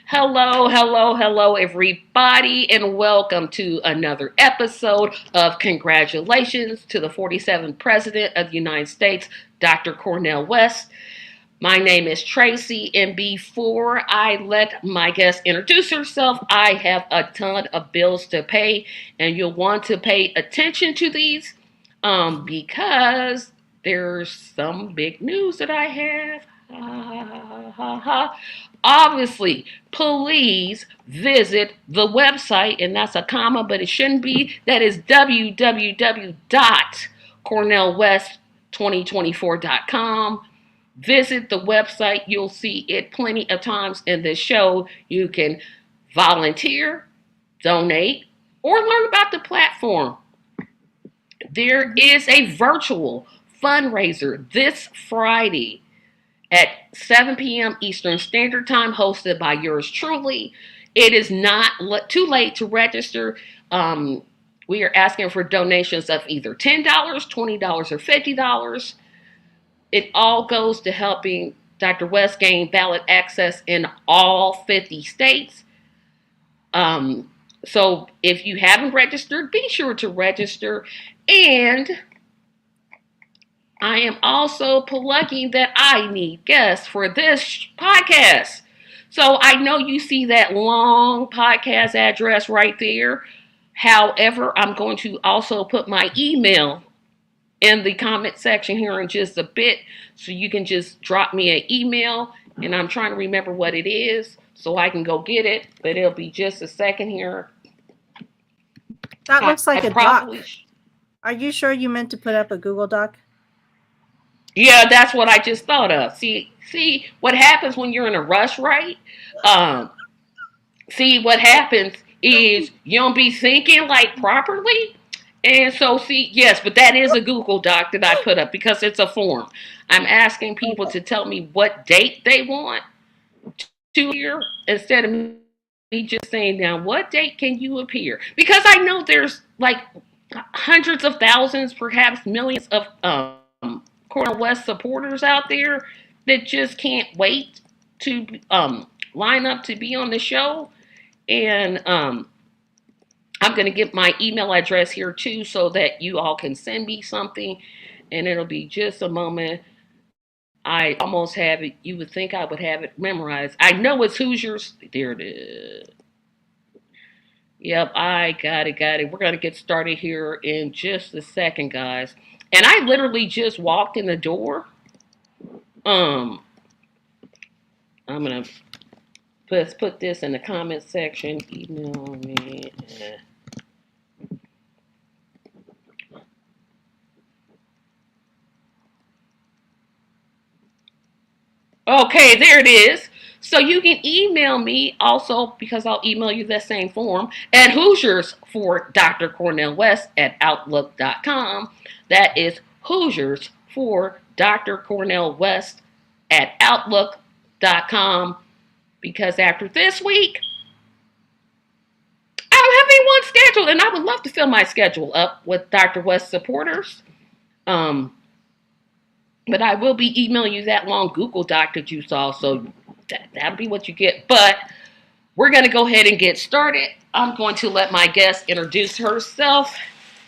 Hello, hello, hello, everybody, and welcome to another episode of Congratulations to the 47th President of the United States, Dr. Cornel West. My name is Tracy, and before I let my guest introduce herself, I have a ton of bills to pay, and you'll want to pay attention to these because there's some big news that I have. Ha, ha, ha, ha. Obviously, please visit the website, and that's a comma, but it shouldn't be. That is www.cornelwest2024.com. Visit the website. You'll see it plenty of times in this show. You can volunteer, donate, or learn about the platform. There is a virtual fundraiser this Friday at 7 p.m. Eastern Standard Time, hosted by yours truly. It is not too late to register. We are asking for donations of either $10, $20, or $50. It all goes to helping Dr. West gain ballot access in all 50 states. So if you haven't registered, be sure to register. And I am also plugging that I need guests for this podcast. So I know you see that long podcast address right there. However, I'm going to also put my email in the comment section here in just a bit. So you can just drop me an email. And I'm trying to remember what it is so I can go get it. But it'll be just a second here. That looks like a doc. Are you sure you meant to put up a Google Doc? Yeah, that's what I just thought of. See what happens when you're in a rush, right? See what happens is you don't be thinking like properly. And so yes, but that is a Google Doc that I put up because it's a form. I'm asking people to tell me what date they want to appear instead of me just saying, now what date can you appear? Because I know there's like hundreds of thousands, perhaps millions of Cornel West supporters out there that just can't wait to line up to be on the show. And I'm going to give my email address here too so that you all can send me something. And it'll be just a moment. I almost have it. You would think I would have it memorized. I know it's Hoosiers. There it is. Yep, I got it. We're going to get started here in just a second, guys. And I literally just walked in the door. I'm going to put this in the comment section. Email me. Okay, there it is. So you can email me also because I'll email you that same form at Hoosiers for Dr. Cornel West at Outlook.com. That is Hoosiers for Dr. Cornel West at Outlook.com. Because after this week, I don't have anyone scheduled, and I would love to fill my schedule up with Dr. West supporters. But I will be emailing you that long Google Doc that you saw, so that'll be what you get. But we're going to go ahead and get started. I'm going to let my guest introduce herself.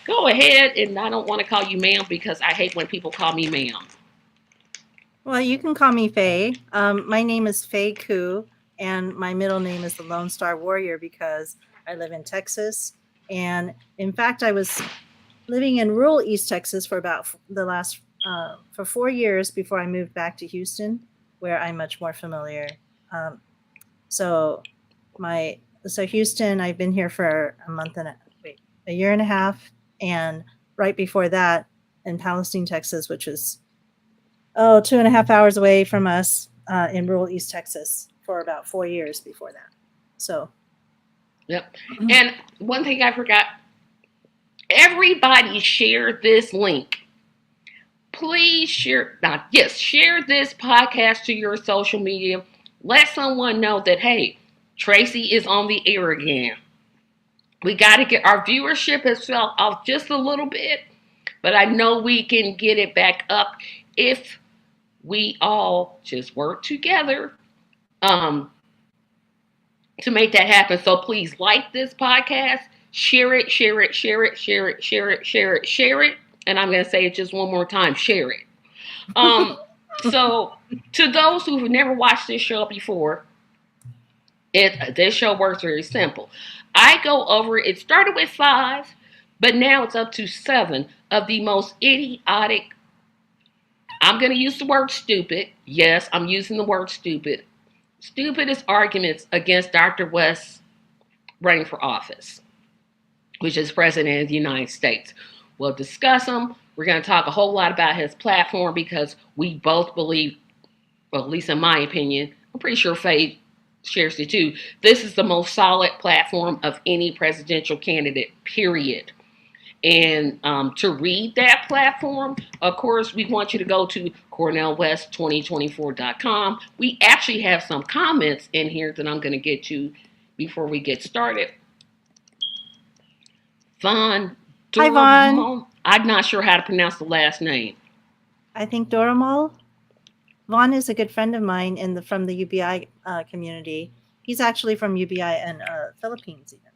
Go ahead, and I don't want to call you ma'am because I hate when people call me ma'am. Well, you can call me Faye. My name is Faye Koo, and my middle name is the Lone Star Warrior because I live in Texas. And in fact, I was living in rural East Texas for about for 4 years before I moved back to Houston, where I'm much more familiar. So Houston, I've been here for a year and a half, and right before that in Palestine, Texas, which is 2.5 hours away from us in rural East Texas for about 4 years before that. So, yep. And one thing I forgot, everybody share this link. Please share this podcast to your social media. Let someone know that, hey, Tracy is on the air again. We got to get our viewership has fell off just a little bit, but I know we can get it back up if we all just work together. to make that happen. So please like this podcast, share it, share it, share it, share it, share it, share it, share it. And I'm going to say it just one more time, share it. So to those who've never watched this show before, this show works very simple. I go over it started with 5, but now it's up to 7 of the most idiotic, I'm going to use the word stupid. Yes, I'm using the word stupid. Stupidest arguments against Dr. West running for office, which is President of the United States. We'll discuss them. We're going to talk a whole lot about his platform because we both believe, well, at least in my opinion, I'm pretty sure Faye shares it too, this is the most solid platform of any presidential candidate, period. And to read that platform, of course, we want you to go to CornelWest2024.com. We actually have some comments in here that I'm going to get to before we get started. Hi, Vaughn. I'm not sure how to pronounce the last name. I think Doramal. Vaughn is a good friend of mine from the UBI community. He's actually from UBI and Philippines even,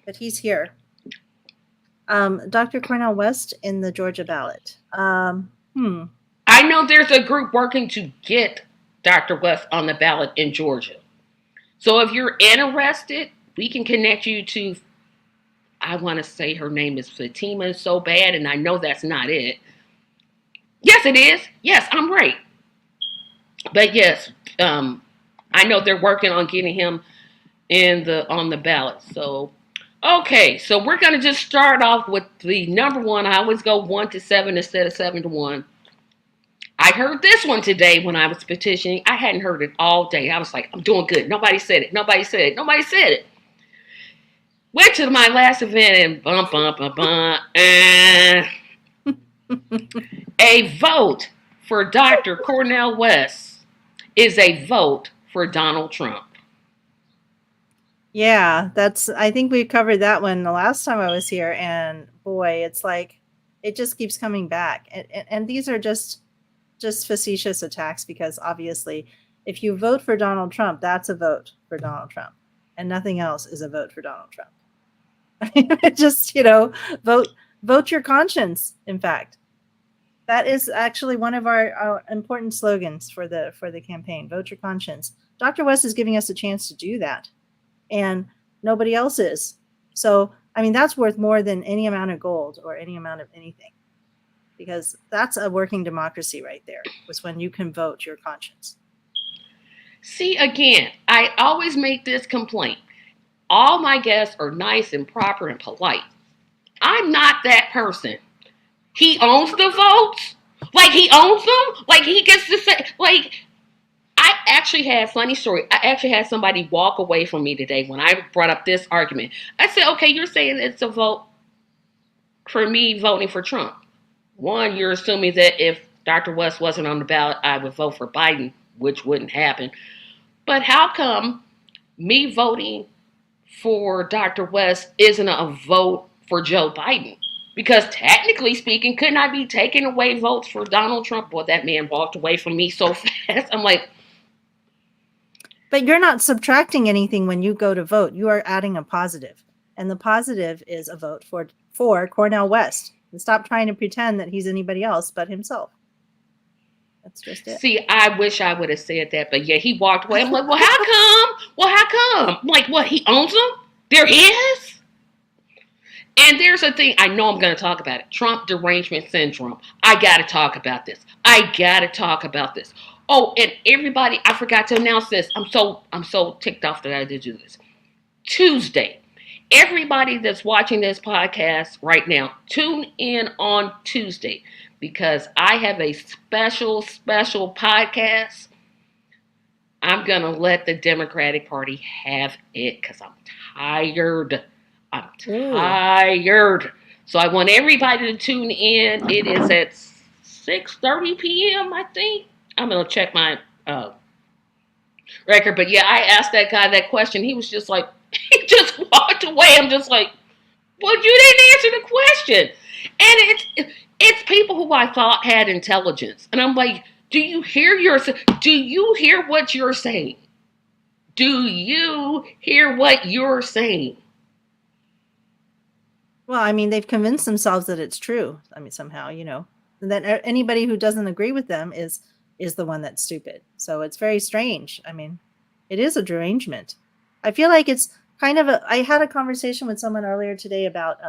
but he's here. Dr. Cornel West in the Georgia ballot. I know there's a group working to get Dr. West on the ballot in Georgia. So if you're interested, we can connect you to, I want to say her name is Fatima so bad, and I know that's not it. Yes, it is. Yes, I'm right. But yes, I know they're working on getting him on the ballot. So, okay, so we're going to just start off with the number one. I always go 1 to 7 instead of 7 to 1. I heard this one today when I was petitioning. I hadn't heard it all day. I was like, I'm doing good. Nobody said it. Nobody said it. Nobody said it. Went to my last event and a vote for Dr. Cornel West is a vote for Donald Trump. Yeah, I think we covered that one the last time I was here, and boy, it's like it just keeps coming back. And these are just facetious attacks because obviously if you vote for Donald Trump, that's a vote for Donald Trump, and nothing else is a vote for Donald Trump. Just, vote your conscience. In fact, that is actually one of our important slogans for the campaign. Vote your conscience. Dr. West is giving us a chance to do that, and nobody else is. So, I mean, that's worth more than any amount of gold or any amount of anything, because that's a working democracy right there, was when you can vote your conscience. See, again, I always make this complaint. All my guests are nice and proper and polite. I'm not that person. He owns the votes. Like, he owns them. Like, he gets to say, like, I actually had, funny story, I actually had somebody walk away from me today when I brought up this argument. I said, okay, you're saying it's a vote for me voting for Trump. One, you're assuming that if Dr. West wasn't on the ballot, I would vote for Biden, which wouldn't happen. But how come me voting for Dr. West isn't a vote for Joe Biden? Because technically speaking, couldn't I be taking away votes for Donald Trump? Boy, that man walked away from me so fast. I'm like, but you're not subtracting anything when you go to vote. You are adding a positive. And the positive is a vote for Cornel West. And stop trying to pretend that he's anybody else but himself. That's just it. See, I wish I would have said that, but yeah, he walked away. I'm like, well, how come? I'm like, what, he owns them? They're his? And there's a thing, I know I'm going to talk about it. Trump derangement syndrome. I got to talk about this. Oh, and everybody, I forgot to announce this. I'm so ticked off that I did do this. Tuesday. Everybody that's watching this podcast right now, tune in on Tuesday, because I have a special podcast. I'm going to let the Democratic Party have it because I'm tired. So I want everybody to tune in. It is at 6:30 p.m., I think. I'm going to check my record. But yeah, I asked that guy that question. He was just like, he just walked away. I'm just like, well, you didn't answer the question. And it's people who I thought had intelligence. And I'm like, do you hear what you're saying? Do you hear what you're saying? Well, I mean, they've convinced themselves that it's true. I mean, somehow, and then anybody who doesn't agree with them is the one that's stupid. So it's very strange. I mean, it is a derangement. I feel like it's kind of I had a conversation with someone earlier today about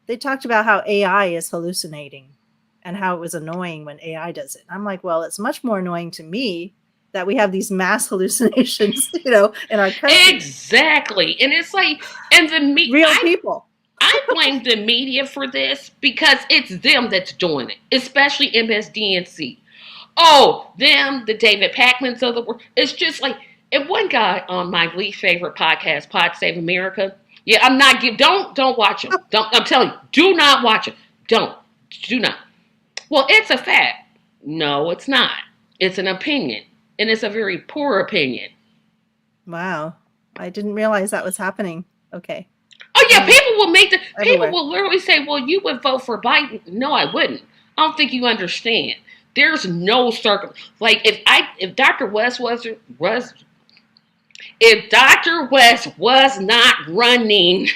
they talked about how AI is hallucinating and how it was annoying when AI does it. I'm like, well, it's much more annoying to me that we have these mass hallucinations, in our country. Exactly. And it's like, and real people. I blame the media for this because it's them that's doing it, especially MSDNC. Oh, them, the David Packmans of the world. It's just like, and one guy on my least favorite podcast, Pod Save America. Yeah, I'm not don't watch him. I'm telling you, do not watch him. Do not. Well, it's a fact. No, it's not. It's an opinion, and it's a very poor opinion. Wow, I didn't realize that was happening. Okay. Oh yeah, people will literally say, "Well, you would vote for Biden." No, I wouldn't. I don't think you understand. There's no like if Dr. West if Dr. West was not running,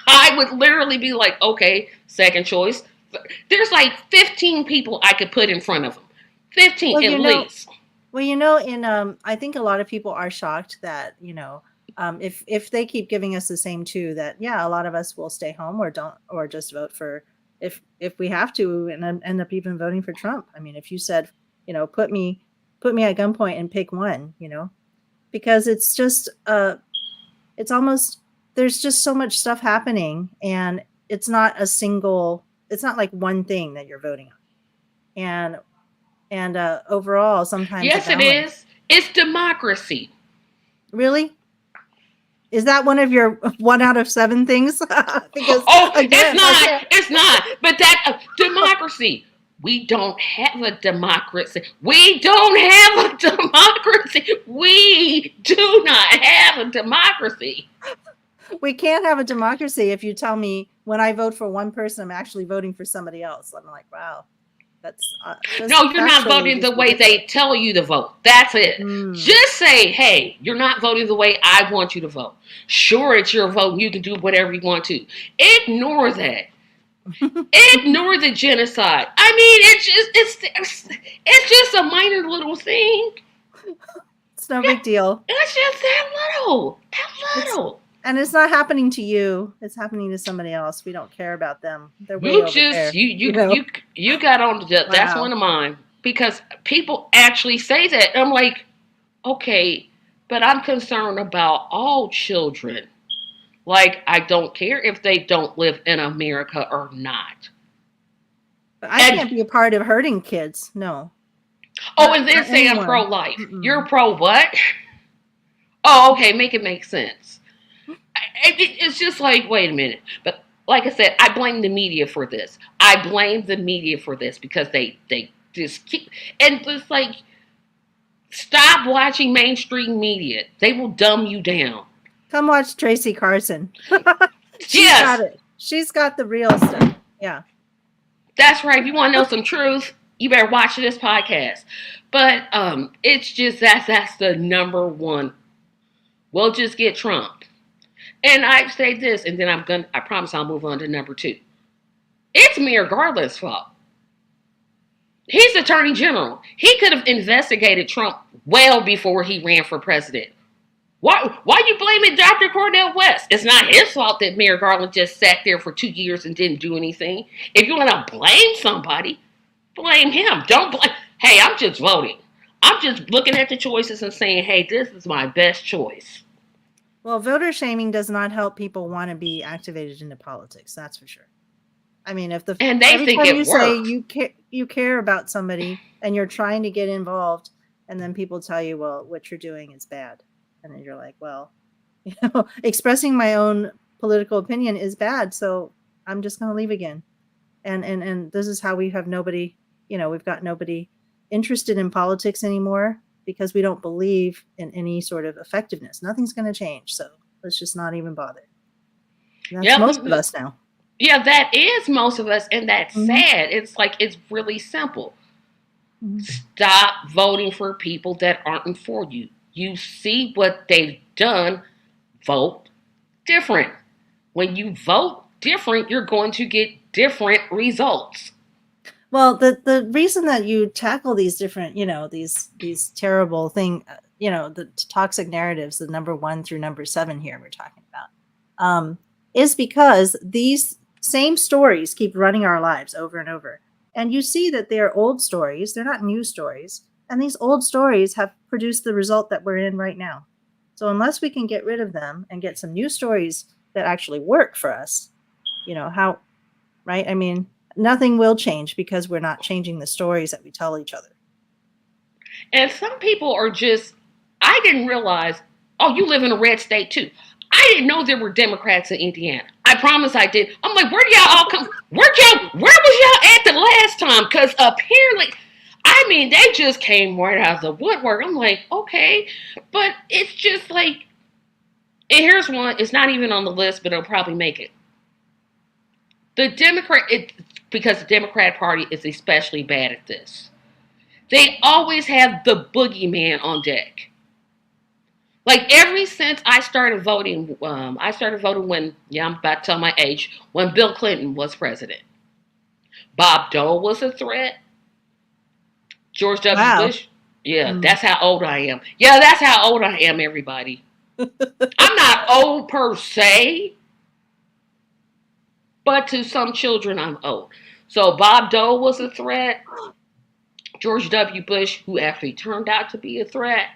I would literally be like, okay, second choice. There's like 15 people I could put in front of him. 15 at least. Well, I think a lot of people are shocked that, if they keep giving us the same two, that a lot of us will stay home or just vote for if we have to and end up even voting for Trump. I mean, if you said, put me at gunpoint and pick one, because it's just it's almost there's just so much stuff happening and it's not like one thing that you're voting on. And overall, sometimes yes, it is. It's democracy. Really? Is that one of your 1 out of 7 things? Because again, it's not. But that democracy. We don't have a democracy. We don't have a democracy. We do not have a democracy. We can't have a democracy if you tell me when I vote for one person, I'm actually voting for somebody else. I'm like, wow. No, you're not voting the way they tell you to vote. That's it. Just say, hey, you're not voting the way I want you to vote. Sure, it's your vote. You can do whatever you want to. Ignore that. Ignore the genocide. I mean, it's just a minor little thing. It's no big deal. It's just that little. And it's not happening to you. It's happening to somebody else. We don't care about them. They're way over there. You got on to that. Wow. That's one of mine. Because people actually say that. I'm like, okay, but I'm concerned about all children. Like, I don't care if they don't live in America or not. But I can't be a part of hurting kids. No. Oh, and then say I'm pro-life. You're pro what? Oh, okay, make it make sense. It's just like, wait a minute. But like I said, I blame the media for this. I blame the media for this because they just keep, and it's like, stop watching mainstream media. They will dumb you down. Come watch Tracy Carson. Yes. She's got the real stuff. Yeah. That's right. If you want to know some truth, you better watch this podcast. But it's just that's the number one. We'll just get Trump. And I say this, and then I promise I'll move on to number 2. It's Mayor Garland's fault. He's Attorney General. He could have investigated Trump well before he ran for president. Why are you blaming Dr. Cornel West? It's not his fault that Mayor Garland just sat there for 2 years and didn't do anything. If you want to blame somebody, blame him. Don't blame. Hey, I'm just voting. I'm just looking at the choices and saying, hey, this is my best choice. Well, voter shaming does not help people want to be activated into politics. That's for sure. I mean, if and they think it works. Say you care about somebody and you're trying to get involved, and then people tell you, well, what you're doing is bad. And then you're like, well, expressing my own political opinion is bad, so I'm just going to leave again. And this is how we have nobody, we've got nobody interested in politics anymore because we don't believe in any sort of effectiveness. Nothing's going to change, so let's just not even bother. That's most of us now. Yeah, that is most of us, and that's sad. It's like, it's really simple. Stop voting for people that aren't for you. you see what they've done, vote different. When you vote different, you're going to get different results. Well, the reason that you tackle these different, these terrible the toxic narratives, the number 1 through number 7 here we're talking about, is because these same stories keep running our lives over and over. And you see that they're old stories, they're not new stories. And these old stories have produced the result that we're in right now. So unless we can get rid of them and get some new stories that actually work for us, how, right? I mean, nothing will change because we're not changing the stories that we tell each other. And some people are just, I didn't realize, oh, you live in a red state too. I didn't know there were Democrats in Indiana. I promise I did. I'm like, where do y'all all come? Where was y'all at the last time? Because apparently, I mean, they just came right out of the woodwork. I'm like, okay. But it's just like, and here's one, it's not even on the list, but it'll probably make it. Because the Democrat Party is especially bad at this. They always have the boogeyman on deck. Like ever since I started voting when, I'm about to tell my age, when Bill Clinton was president. Bob Dole was a threat. George W. Wow. Bush. Yeah, that's how old I am. Yeah, that's how old I am, everybody. I'm not old per se, but to some children, I'm old. So Bob Dole was a threat. George W. Bush, who actually turned out to be a threat.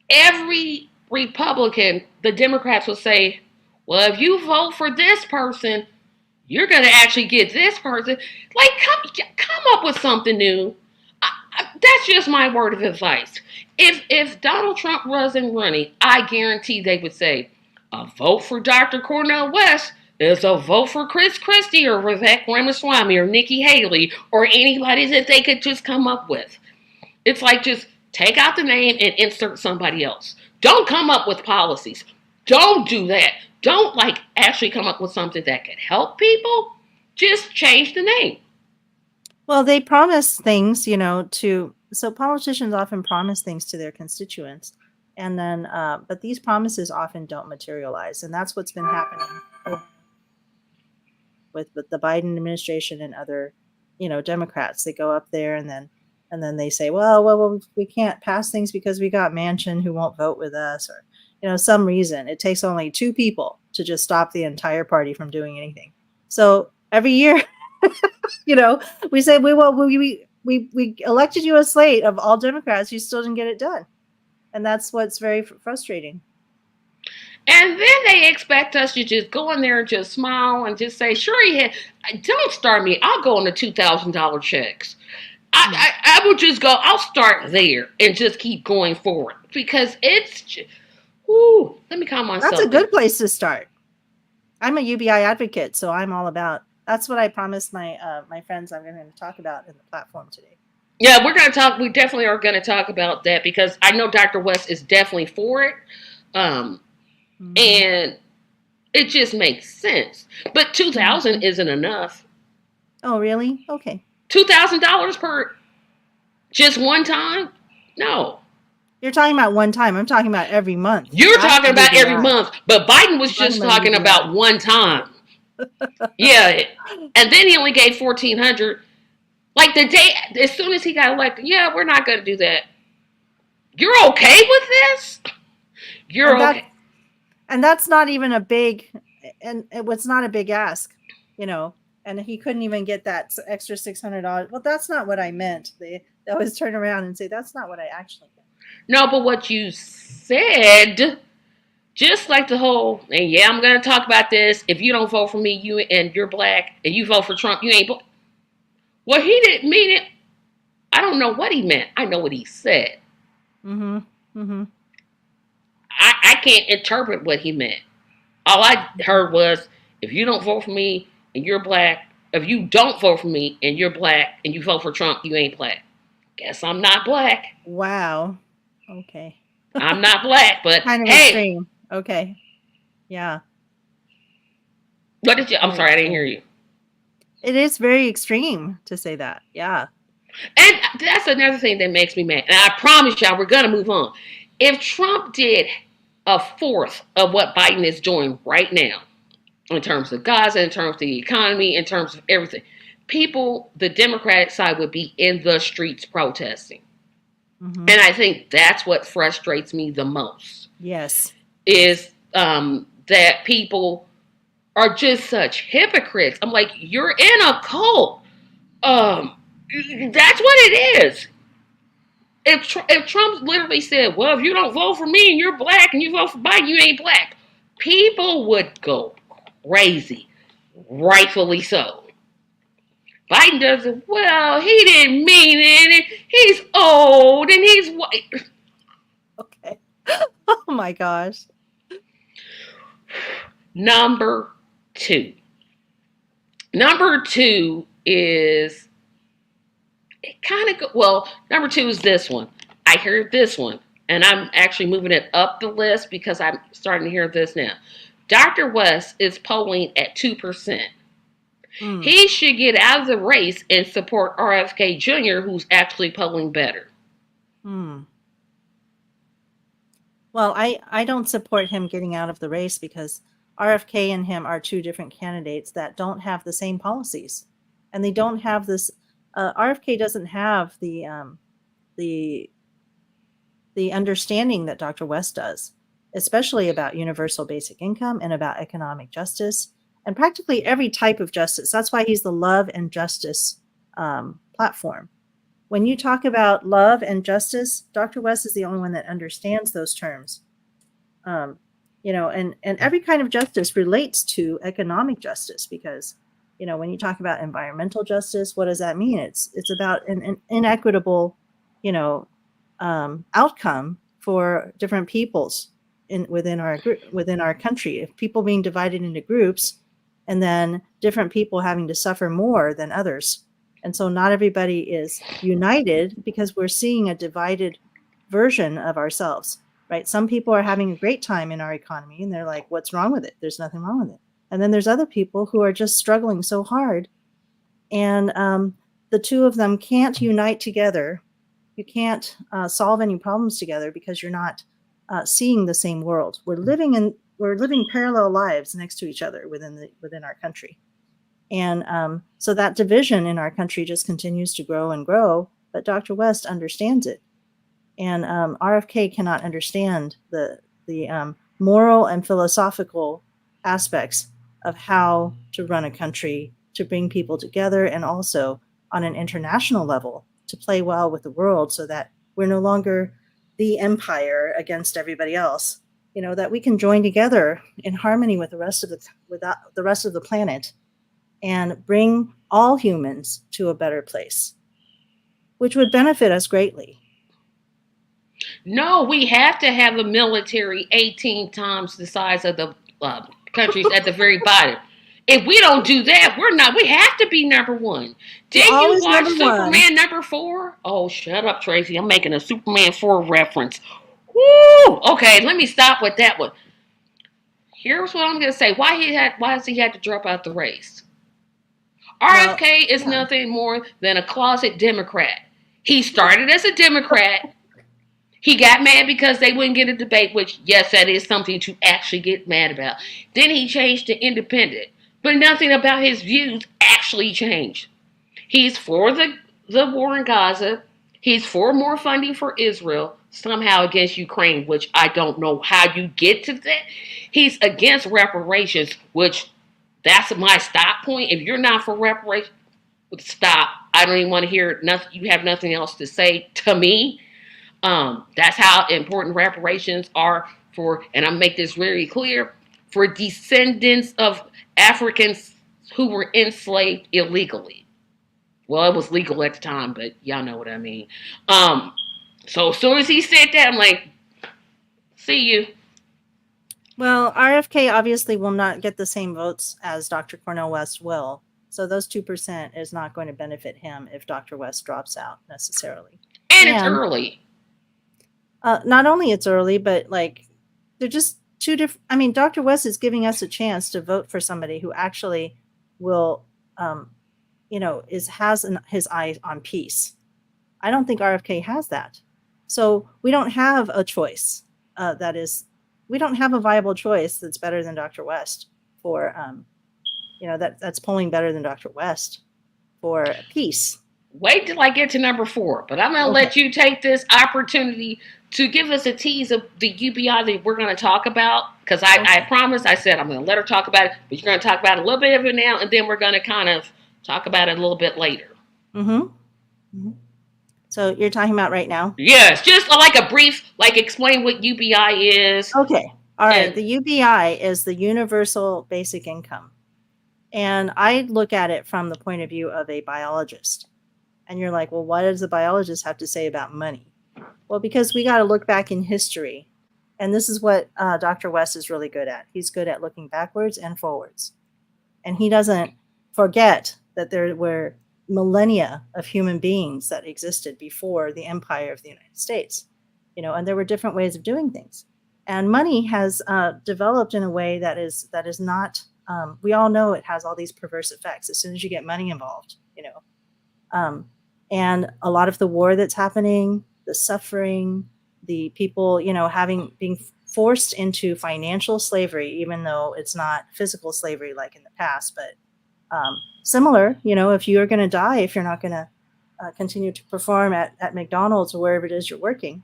Every Republican, the Democrats will say, well, if you vote for this person, you're going to actually get this person. Like, come up with something new. That's just my word of advice. If Donald Trump wasn't running, I guarantee they would say, a vote for Dr. Cornel West is a vote for Chris Christie or Vivek Ramaswamy or Nikki Haley or anybody that they could just come up with. It's like just take out the name and insert somebody else. Don't come up with policies. Don't do that. Don't actually come up with something that could help people. Just change the name. Well, they promise things, so politicians often promise things to their constituents. And then, but these promises often don't materialize. And that's what's been happening with the Biden administration and other, Democrats. They go up there and then they say, well, we can't pass things because we got Manchin who won't vote with us, or, some reason. It takes only 2 people to just stop the entire party from doing anything. So every year, we say we elected you a slate of all Democrats. You still didn't get it done, and that's what's very frustrating. And then they expect us to just go in there and just smile and just say, "Sure, don't start me. I'll go on the $2,000 checks." I will just go. I'll start there and just keep going forward because it's. Let me calm myself. That's a good place to start. I'm a UBI advocate, so I'm all about. That's what I promised my friends I'm going to talk about in the platform today. Yeah, we're going to talk. We definitely are going to talk about that because I know Dr. West is definitely for it, and it just makes sense. But $2,000 isn't enough. Oh, really? Okay. $2,000 per just one time? No. You're talking about one time. I'm talking about every month. You're talking about every month, but Biden was just talking about one time. Yeah, and then he only gave $1,400. Like the day, as soon as he got elected, yeah, we're not going to do that. You're okay with this? You're okay. And that's not even a big, and it was not a big ask, and he couldn't even get that extra $600. Well, that's not what I meant. They always turn around and say, that's not what I actually meant. No, but what you said, just like the whole, and yeah, I'm going to talk about this. If you don't vote for me, you're black, and you vote for Trump, you ain't black. Well, he didn't mean it. I don't know what he meant. I know what he said. I can't interpret what he meant. All I heard was, if you don't vote for me and you're black, if you don't vote for me and you're black and you vote for Trump, you ain't black. Guess I'm not black. Wow. Okay. I'm not black, but kind of hey. Extreme. Okay. Yeah. What did you? I'm sorry, I didn't hear you. It is very extreme to say that. Yeah. And that's another thing that makes me mad. And I promise y'all, we're going to move on. If Trump did a fourth of what Biden is doing right now, in terms of Gaza, in terms of the economy, in terms of everything, people, the Democratic side would be in the streets protesting. Mm-hmm. And I think that's what frustrates me the most. Yes. Is that people are just such hypocrites. I'm like, you're in a cult. That's what it is. If Trump literally said, well, if you don't vote for me and you're black and you vote for Biden, you ain't black, people would go crazy. Rightfully so. Biden doesn't, well, he didn't mean it. He's old and he's white. Okay. Oh my gosh. Number two. Number two is it kind of well. Number two is this one. I heard this one, and I'm actually moving it up the list because I'm starting to hear this now. Dr. West is polling at 2%. He should get out of the race and support RFK Jr., who's actually polling better. Well, I don't support him getting out of the race because RFK and him are two different candidates that don't have the same policies, and they don't have this. RFK doesn't have the understanding that Dr. West does, especially about universal basic income and about economic justice and practically every type of justice. That's why he's the love and justice platform. When you talk about love and justice, Dr. West is the only one that understands those terms. And every kind of justice relates to economic justice because, when you talk about environmental justice, what does that mean? It's about an inequitable, outcome for different peoples within our country. If people being divided into groups, and then different people having to suffer more than others. And so not everybody is united because we're seeing a divided version of ourselves, right? Some people are having a great time in our economy and they're like, what's wrong with it? There's nothing wrong with it. And then there's other people who are just struggling so hard. And the two of them can't unite together. You can't solve any problems together because you're not seeing the same world. We're living parallel lives next to each other within our country. And so that division in our country just continues to grow and grow, but Dr. West understands it. And RFK cannot understand the moral and philosophical aspects of how to run a country, to bring people together, and also on an international level to play well with the world so that we're no longer the empire against everybody else, that we can join together in harmony with the rest of the planet and bring all humans to a better place, which would benefit us greatly. No, we have to have a military 18 times the size of the countries at the very bottom. If we don't do that, we have to be number one. Did you watch Superman number 4? Oh, shut up, Tracy. I'm making a Superman 4 reference. Woo! Okay, let me stop with that one. Here's what I'm going to say. Why does he have to drop out the race? RFK is nothing more than a closet Democrat. He started as a Democrat. He got mad because they wouldn't get a debate, which, yes, that is something to actually get mad about. Then he changed to independent. But nothing about his views actually changed. He's for the war in Gaza. He's for more funding for Israel, somehow against Ukraine, which I don't know how you get to that. He's against reparations, which that's my stop point. If you're not for reparations, stop. I don't even want to hear nothing. You have nothing else to say to me. That's how important reparations are for, and I'll make this very clear, for descendants of Africans who were enslaved illegally. Well, it was legal at the time, but y'all know what I mean. So as soon as he said that, I'm like, see you. Well, RFK obviously will not get the same votes as Dr. Cornel West will. So those 2% is not going to benefit him if Dr. West drops out necessarily. And it's early. Not only it's early, but they're just two different. I mean, Dr. West is giving us a chance to vote for somebody who actually will, has his eye on peace. I don't think RFK has that. So we don't have a choice we don't have a viable choice that's better than Dr. West for, that's polling better than Dr. West for peace. Wait till I get to number 4, but I'm going to let you take this opportunity to give us a tease of the UBI that we're going to talk about. Because I promised, I said I'm going to let her talk about it, but you're going to talk about a little bit of it now, and then we're going to kind of talk about it a little bit later. So you're talking about right now? Yes, just like a brief, explain what UBI is. Okay. All right. The UBI is the universal basic income. And I look at it from the point of view of a biologist. And you're like, well, what does a biologist have to say about money? Well, because we got to look back in history. And this is what Dr. West is really good at. He's good at looking backwards and forwards. And he doesn't forget that there were millennia of human beings that existed before the empire of the United States, and there were different ways of doing things. And money has developed in a way that is not, we all know it has all these perverse effects as soon as you get money involved, and a lot of the war that's happening, the suffering, the people, being forced into financial slavery, even though it's not physical slavery like in the past, but similar, if you're going to die, if you're not going to continue to perform at McDonald's or wherever it is you're working,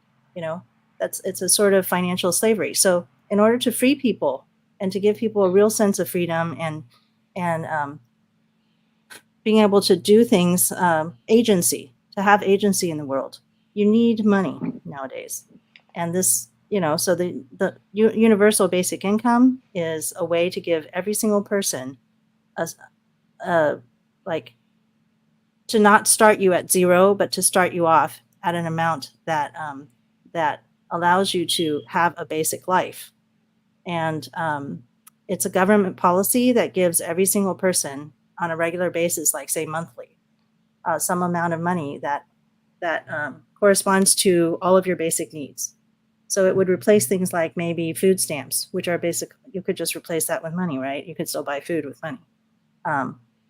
it's a sort of financial slavery. So in order to free people and to give people a real sense of freedom and being able to do things, to have agency in the world, you need money nowadays. And this, so the universal basic income is a way to give every single person to not start you at zero, but to start you off at an amount that that allows you to have a basic life. And it's a government policy that gives every single person on a regular basis, like say monthly, some amount of money that corresponds to all of your basic needs. So it would replace things like maybe food stamps, which are basic. You could just replace that with money, right? You could still buy food with money.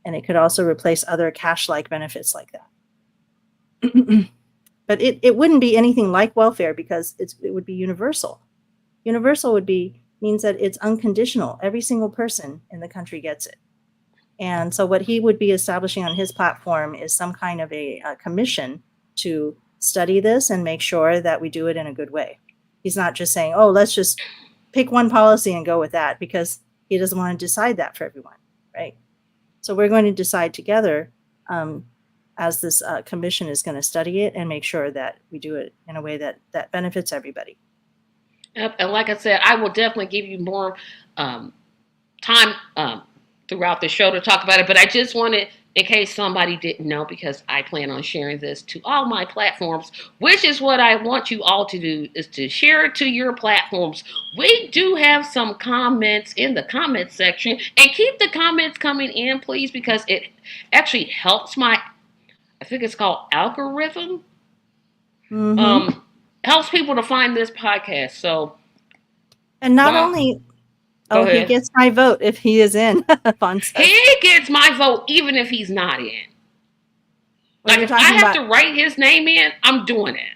And it could also replace other cash-like benefits like that. But it wouldn't be anything like welfare because it would be universal. Universal means that it's unconditional. Every single person in the country gets it. And so what he would be establishing on his platform is some kind of a commission to study this and make sure that we do it in a good way. He's not just saying, oh, let's just pick one policy and go with that, because he doesn't want to decide that for everyone, right? So we're going to decide together as this commission is going to study it and make sure that we do it in a way that benefits everybody. Yep. And like I said, I will definitely give you more time throughout the show to talk about it. But I just wanted, in case somebody didn't know, because I plan on sharing this to all my platforms, which is what I want you all to do, is to share it to your platforms. We do have some comments in the comment section, and keep the comments coming in, please, because it actually helps my, I think it's called algorithm. Mm-hmm. Helps people to find this podcast. So, and not only, he gets my vote if he is in. He gets my vote even if he's not in. Like if I have to write his name in, I'm doing it.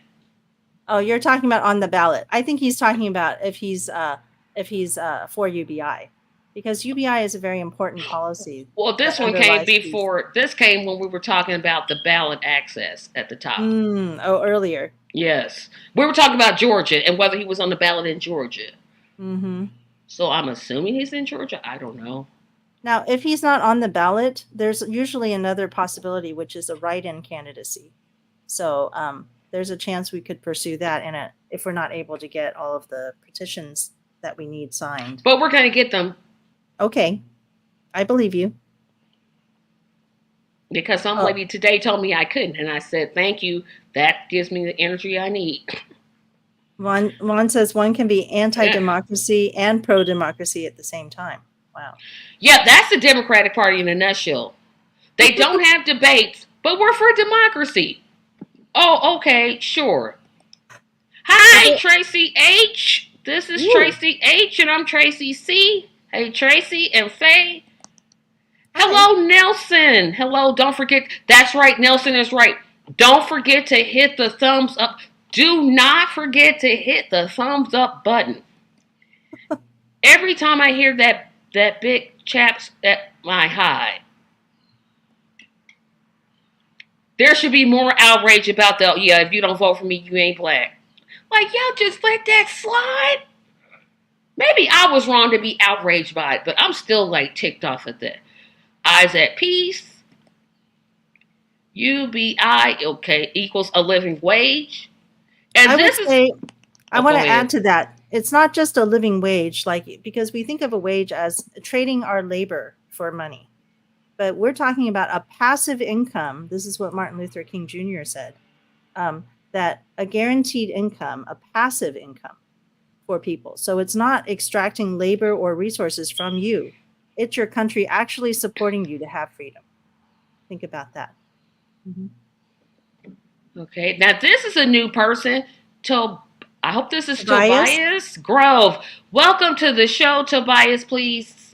Oh, you're talking about on the ballot. I think he's talking about if he's for UBI, because UBI is a very important policy. Well, this one came before. This came when we were talking about the ballot access at the top. Earlier. Yes, we were talking about Georgia and whether he was on the ballot in Georgia. Mm-hmm. So I'm assuming he's in Georgia. I don't know. Now, if he's not on the ballot, there's usually another possibility, which is a write-in candidacy. So there's a chance we could pursue that, if we're not able to get all of the petitions that we need signed. But we're going to get them. Okay. I believe you. Because some lady today told me I couldn't, and I said, thank you. That gives me the energy I need. Juan says one can be anti-democracy and pro-democracy at the same time. Wow. Yeah, that's the Democratic Party in a nutshell. They don't have debates, but we're for democracy. Oh, okay, sure. Hi, Tracy H. This is Tracy H, and I'm Tracy C. Hey, Tracy and Faye. Hello, Nelson. Hello, don't forget. That's right, Nelson is right. Don't forget to hit the thumbs up. Do not forget to hit the thumbs up button. Every time I hear that big chaps at my high, there should be more outrage about the, yeah, if you don't vote for me, you ain't black. Like, y'all just let that slide? Maybe I was wrong to be outraged by it, but I'm still like ticked off at that. Eyes at peace. UBI, okay, equals a living wage. And I would this is, say, I oh, want go to add ahead. to that. It's not just a living wage, like, because we think of a wage as trading our labor for money. But we're talking about a passive income. This is what Martin Luther King Jr. said, that a guaranteed income, a passive income for people. So it's not extracting labor or resources from you. It's your country actually supporting you to have freedom. Think about that. Mm-hmm. Okay, now this is a new person. I hope this is Tobias? Tobias Grove. Welcome to the show, Tobias. Please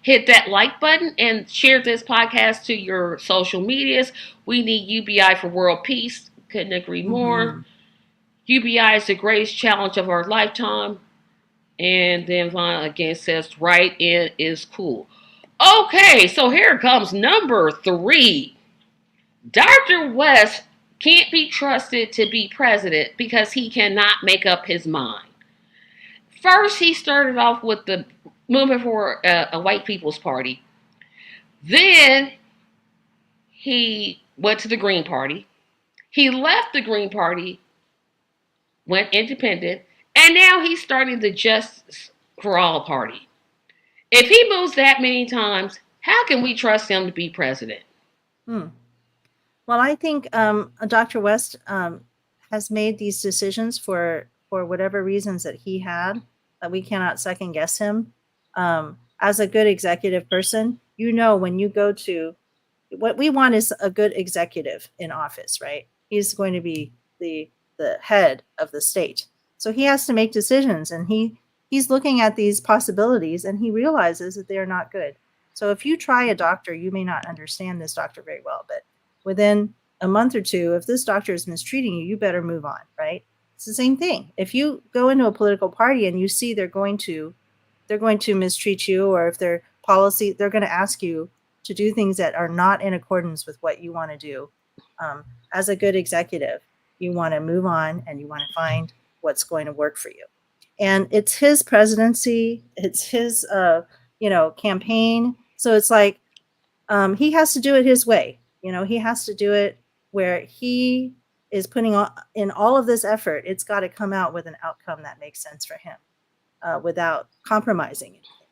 hit that like button and share this podcast to your social medias. We need UBI for world peace. Couldn't agree more. Mm-hmm. UBI is the greatest challenge of our lifetime. And then Vaughn again says, right in is cool. Okay, so here comes number 3. Dr. West can't be trusted to be president because he cannot make up his mind. First, he started off with the movement for a white people's party. Then he went to the Green Party. He left the Green Party, went independent, and now he's starting the Justice for All Party. If he moves that many times, how can we trust him to be president? Hmm. Well, I think Dr. West has made these decisions for whatever reasons that he had, that we cannot second guess him. As a good executive person, when you go to, what we want is a good executive in office, right? He's going to be the head of the state, so he has to make decisions, and he's looking at these possibilities, and he realizes that they are not good. So if you try a doctor, you may not understand this doctor very well, but within a month or two, if this doctor is mistreating you, you better move on, right? It's the same thing. If you go into a political party and you see they're going to mistreat you, or if their policy, they're going to ask you to do things that are not in accordance with what you want to do. As a good executive, you want to move on and you want to find what's going to work for you. And it's his presidency, it's his campaign. So it's like, he has to do it his way. He has to do it where he is putting in all of this effort. It's got to come out with an outcome that makes sense for him, without compromising anything.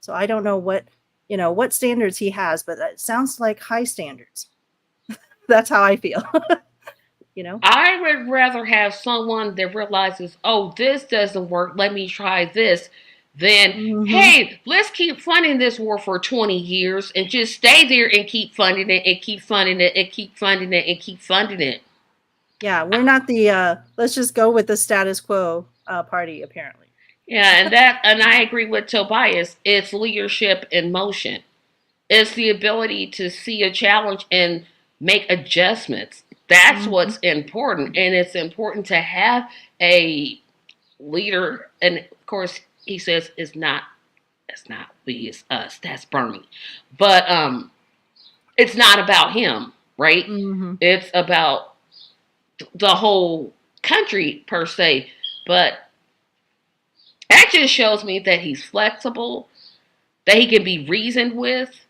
So I don't know what standards he has, but it sounds like high standards. That's how I feel. I would rather have someone that realizes, oh, this doesn't work, let me try this, than, Mm-hmm. hey, let's keep funding this war for 20 years and just stay there and keep funding it and keep funding it and keep funding it and keep funding it. Yeah, we're not the let's just go with the status quo party, apparently. Yeah, and I agree with Tobias. It's leadership in motion. It's the ability to see a challenge and make adjustments. That's Mm-hmm. what's important. And it's important to have a leader. And of course, he says it's not we, it's us. That's Bernie. But it's not about him, right? Mm-hmm. It's about the whole country per se. But that just shows me that he's flexible, that he can be reasoned with,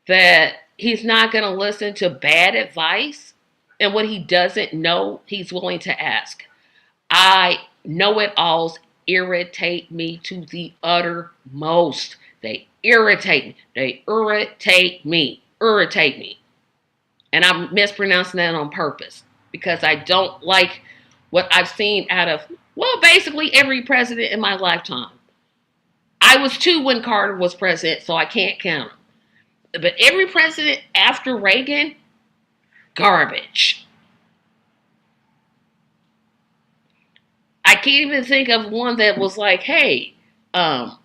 that he's not going to listen to bad advice, and what he doesn't know, he's willing to ask. I know it alls irritate me to the uttermost. They irritate me. They irritate me. Irritate me. And I'm mispronouncing that on purpose because I don't like what I've seen out of, well, basically every president in my lifetime. I was 2 when Carter was president, so I can't count them. But every president after Reagan, garbage. I can't even think of one that was like, hey, um,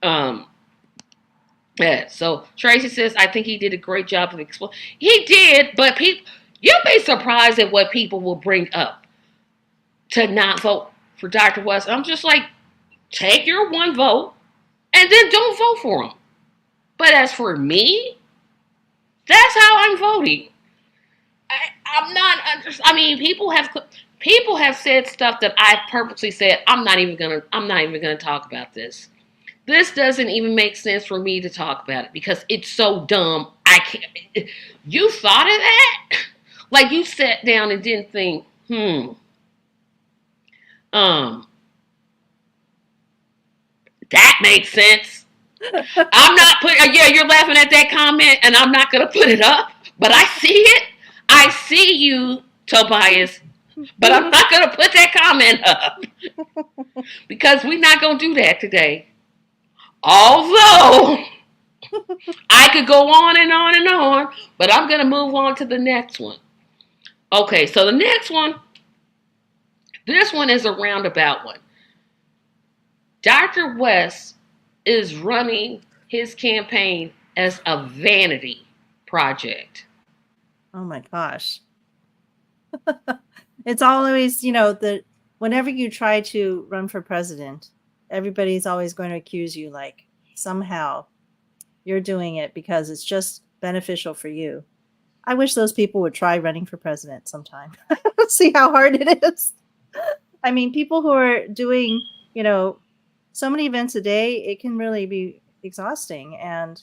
um, Yeah, so Tracy says, I think he did a great job of explaining. He did, but you'll be surprised at what people will bring up to not vote for Dr. West. I'm just like, take your one vote and then don't vote for him. But as for me, that's how I'm voting. I'm not. I mean, people have said stuff that I purposely said I'm not even gonna talk about this. This doesn't even make sense for me to talk about it because it's so dumb. I can't. You thought of that? Like you sat down and didn't think, that makes sense. I'm not putting. Yeah, you're laughing at that comment, and I'm not gonna put it up. But I see it. I see you, Tobias. But I'm not gonna put that comment up because we're not gonna do that today. Although I could go on and on and on, but I'm gonna move on to the next one. Okay, so the next one, this one is a roundabout one. Dr. West is running his campaign as a vanity project. Oh my gosh. It's always, that whenever you try to run for president, everybody's always going to accuse you like somehow you're doing it because it's just beneficial for you. I wish those people would try running for president sometime. See how hard it is. I mean, people who are doing, so many events a day, it can really be exhausting. And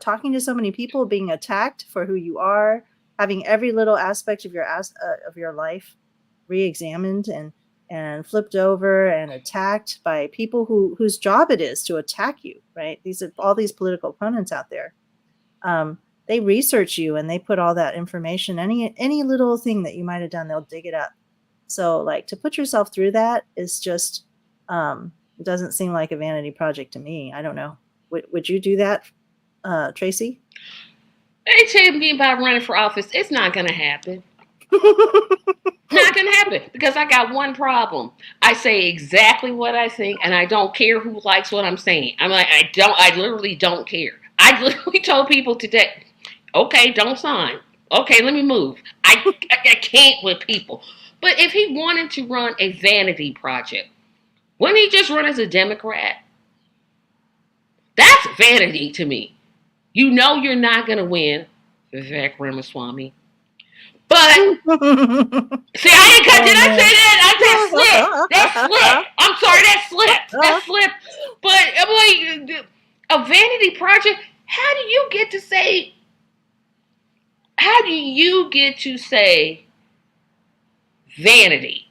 talking to so many people, being attacked for who you are, having every little aspect of your life re-examined and flipped over and attacked by people whose job it is to attack you, right? These are all these political opponents out there. They research you and they put all that information. Any little thing that you might have done, they'll dig it up. So, like, to put yourself through that is just it doesn't seem like a vanity project to me. I don't know. Would you do that, Tracy? They tell me about running for office. It's not going to happen. Not going to happen because I got one problem. I say exactly what I think, and I don't care who likes what I'm saying. I'm like, I literally don't care. I literally told people today, okay, don't sign. Okay, let me move. I can't with people. But if he wanted to run a vanity project, wouldn't he just run as a Democrat? That's vanity to me. You know you're not going to win, Vivek Ramaswamy. But see, I didn't cut. Did I say that? I said slip. That slip. I'm sorry, that slipped. That slipped. But I'm like, a vanity project. How do you get to say? How do you get to say vanity?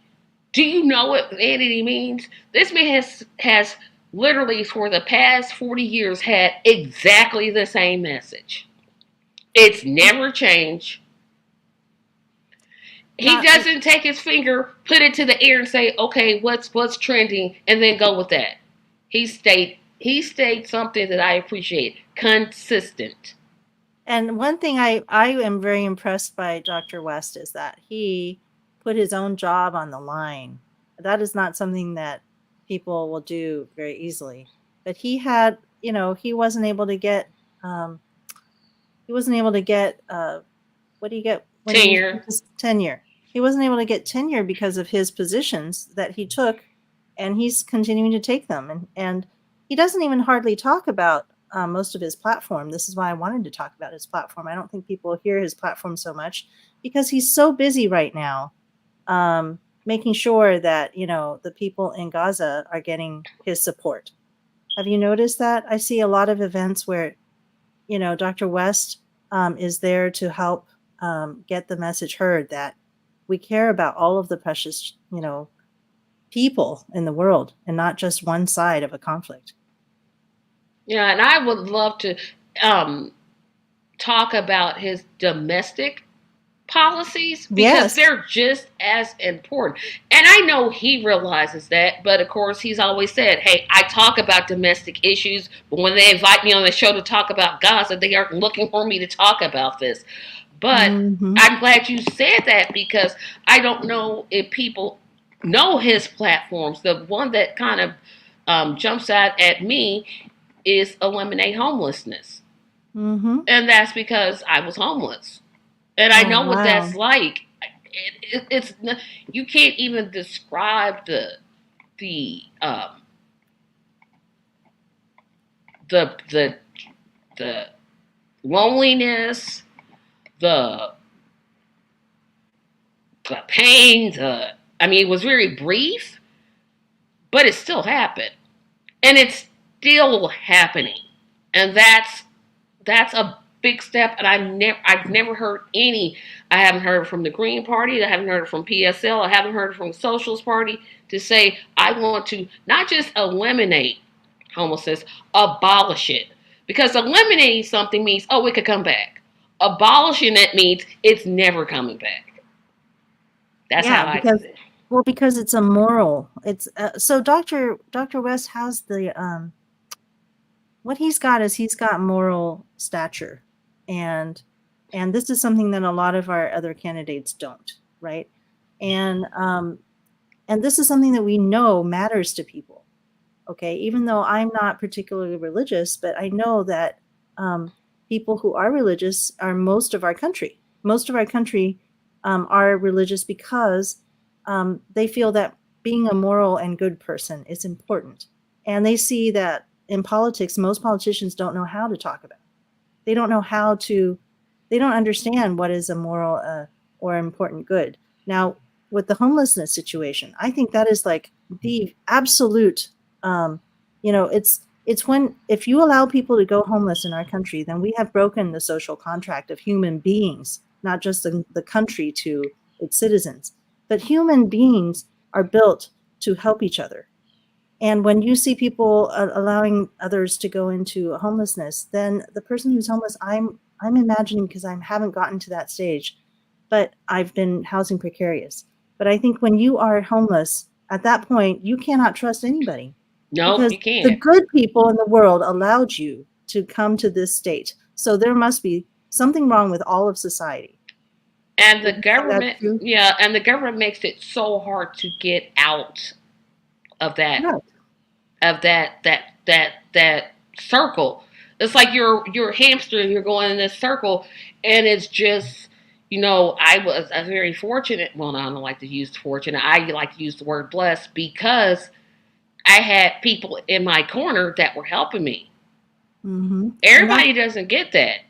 Do you know what vanity means? This man has literally for the past 40 years had exactly the same message. It's never changed. He doesn't take his finger, put it to the air, and say, "Okay, what's trending," and then go with that. He stayed something that I appreciate: consistent. And one thing I am very impressed by Dr. West is that he put his own job on the line. That is not something that people will do very easily. But he had, he wasn't able to get. What do you get? Tenure. He wasn't able to get tenure because of his positions that he took, and he's continuing to take them. And he doesn't even hardly talk about most of his platform. This is why I wanted to talk about his platform. I don't think people hear his platform so much because he's so busy right now making sure that, the people in Gaza are getting his support. Have you noticed that? I see a lot of events where, Dr. West is there to help get the message heard that we care about all of the precious, people in the world and not just one side of a conflict. Yeah, and I would love to talk about his domestic policies because they're just as important. And I know he realizes that, but of course he's always said, hey, I talk about domestic issues, but when they invite me on the show to talk about Gaza, they aren't looking for me to talk about this. But I'm glad you said that because I don't know if people know his platforms. The one that kind of jumps out at me is eliminate homelessness. Mm-hmm. And that's because I was homeless. And I Oh, know what that's wow. like. It's you can't even describe the um, the the loneliness, the the pain. I mean, it was very brief, but it still happened, and it's still happening, and that's a big step. And I've never heard any. I haven't heard from the Green Party. I haven't heard from PSL. I haven't heard from the Socialist Party to say I want to not just eliminate homelessness, abolish it. Because eliminating something means, oh, it could come back. Abolishing it means it's never coming back. That's how Yeah, I because see it. well, because it's a moral. It's so Dr. West has the what he's got is he's got moral stature, and this is something that a lot of our other candidates don't, right? And this is something that we know matters to people. Okay, even though I'm not particularly religious, but I know that people who are religious are most of our country. Most of our country are religious because they feel that being a moral and good person is important. And they see that in politics, most politicians don't know how to talk about it. They don't know how to, they don't understand what is a moral or important good. Now, with the homelessness situation, I think that is like the absolute, um, it's when, if you allow people to go homeless in our country, then we have broken the social contract of human beings, not just the country to its citizens, but human beings are built to help each other. And when you see people allowing others to go into homelessness, then the person who's homeless, I'm imagining, because I haven't gotten to that stage, but I've been housing precarious. But I think when you are homeless, at that point, you cannot trust anybody, Nope, because you the can't. good people in the world allowed you to come to this state. So there must be something wrong with all of society. And the Would you say that's government, true? yeah, and the government makes it so hard to get out of that Right. that circle. It's like you're hamstering. You're going in this circle, and it's just I was very fortunate. Well, no, I don't like to use fortunate. I like to use the word blessed because I had people in my corner that were helping me. Hmm. And Everybody doesn't get that.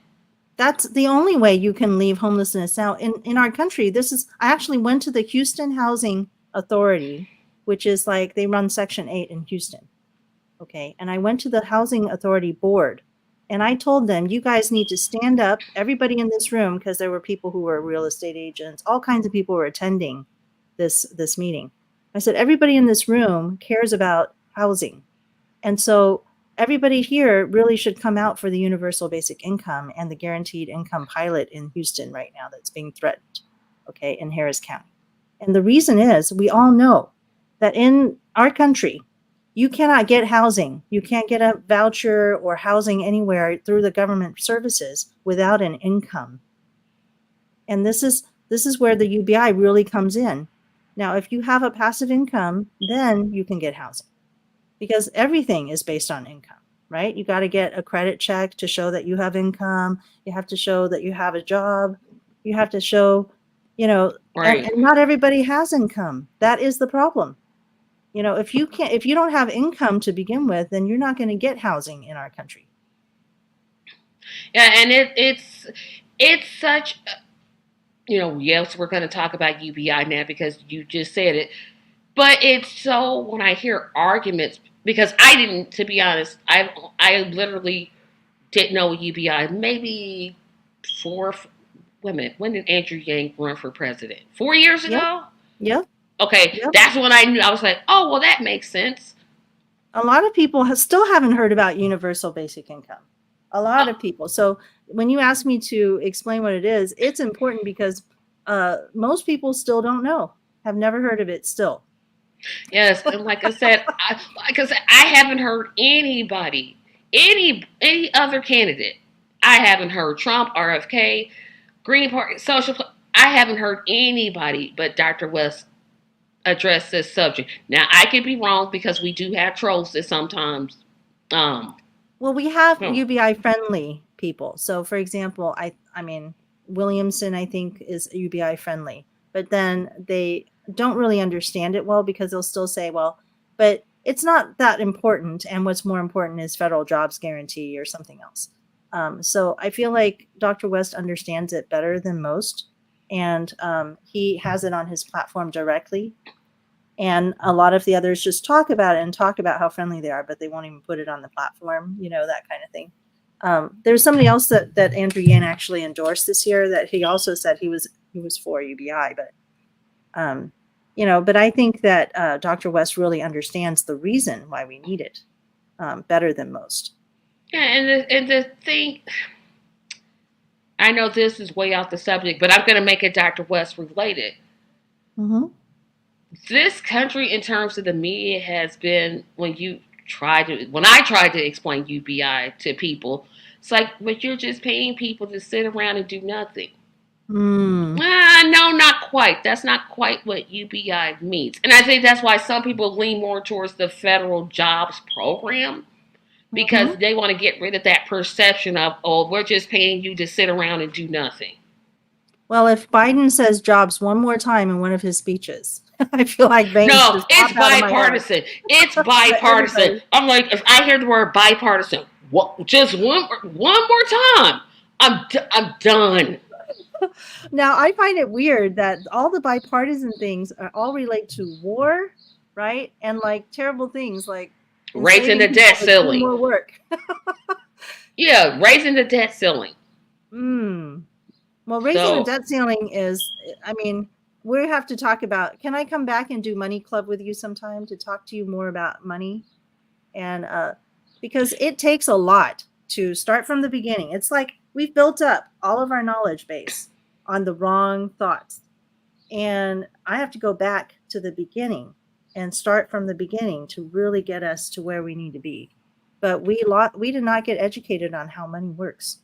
that's the only way you can leave homelessness. Now, in our country, this is, I actually went to the Houston Housing Authority, which is like they run Section 8 in Houston. Okay. And I went to the Housing Authority board and I told them, you guys need to stand up, everybody in this room, because there were people who were real estate agents, all kinds of people were attending this meeting. I said, everybody in this room cares about housing. And so everybody here really should come out for the universal basic income and the guaranteed income pilot in Houston right now that's being threatened, okay, in Harris County. And the reason is we all know that in our country, you cannot get housing. You can't get a voucher or housing anywhere through the government services without an income. And this is where the UBI really comes in. Now, if you have a passive income, then you can get housing, because everything is based on income, right? You got to get a credit check to show that you have income. You have to show that you have a job. You have to show, and Right. not everybody has income. That is the problem. If you don't have income to begin with, then you're not going to get housing in our country. Yeah, and it's such. Yes, we're going to talk about UBI now because you just said it. But it's so when I hear arguments because I didn't, to be honest, I literally didn't know UBI. Maybe four. Wait a minute. When did Andrew Yang run for president? 4 years Yep. ago. Yep. Okay, Yep. that's when I knew. I was like, oh well, that makes sense. A lot of people still haven't heard about universal basic income. A lot Oh, of people. So when you ask me to explain what it is, it's important because most people still don't know, have never heard of it still. yes, and like I said, I haven't heard anybody, any other candidate. I haven't heard Trump, RFK, Green Party, Social. I haven't heard anybody but Dr. West address this subject. Now I could be wrong because we do have trolls that sometimes um Well, we have Hmm. UBI friendly people. So, for example, I mean, Williamson, I think, is UBI friendly, but then they don't really understand it well because they'll still say, well, but it's not that important. And what's more important is federal jobs guarantee or something else. So I feel like Dr. West understands it better than most. And he has it on his platform directly. And a lot of the others just talk about it and talk about how friendly they are, but they won't even put it on the platform, that kind of thing. There's somebody else that Andrew Yan actually endorsed this year that he also said he was for UBI, but but I think that Dr. West really understands the reason why we need it better than most. Yeah, and the thing, I know this is way off the subject, but I'm going to make it Dr. West related. Mm-hmm. This country, in terms of the media, has been when I tried to explain UBI to people, it's like, but you're just paying people to sit around and do nothing. Mm. No, not quite. That's not quite what UBI means. And I think that's why some people lean more towards the federal jobs program because Mm-hmm. they want to get rid of that perception of, oh, we're just paying you to sit around and do nothing. Well, if Biden says jobs one more time in one of his speeches, I feel like veins No, just it's pop out of my head. bipartisan. It's But bipartisan. everybody. I'm like, if I hear the word bipartisan, just one more time, I'm done. Now, I find it weird that all the bipartisan things are all relate to war, right? And like terrible things like Raising enslaving the debt people to do ceiling. more work. Yeah, raising the debt ceiling. Mm. Well, raising the So, debt ceiling is, I mean, we have to talk about. Can I come back and do Money Club with you sometime to talk to you more about money? And because it takes a lot to start from the beginning. It's like we've built up all of our knowledge base on the wrong thoughts. And I have to go back to the beginning and start from the beginning to really get us to where we need to be. But we did not get educated on how money works.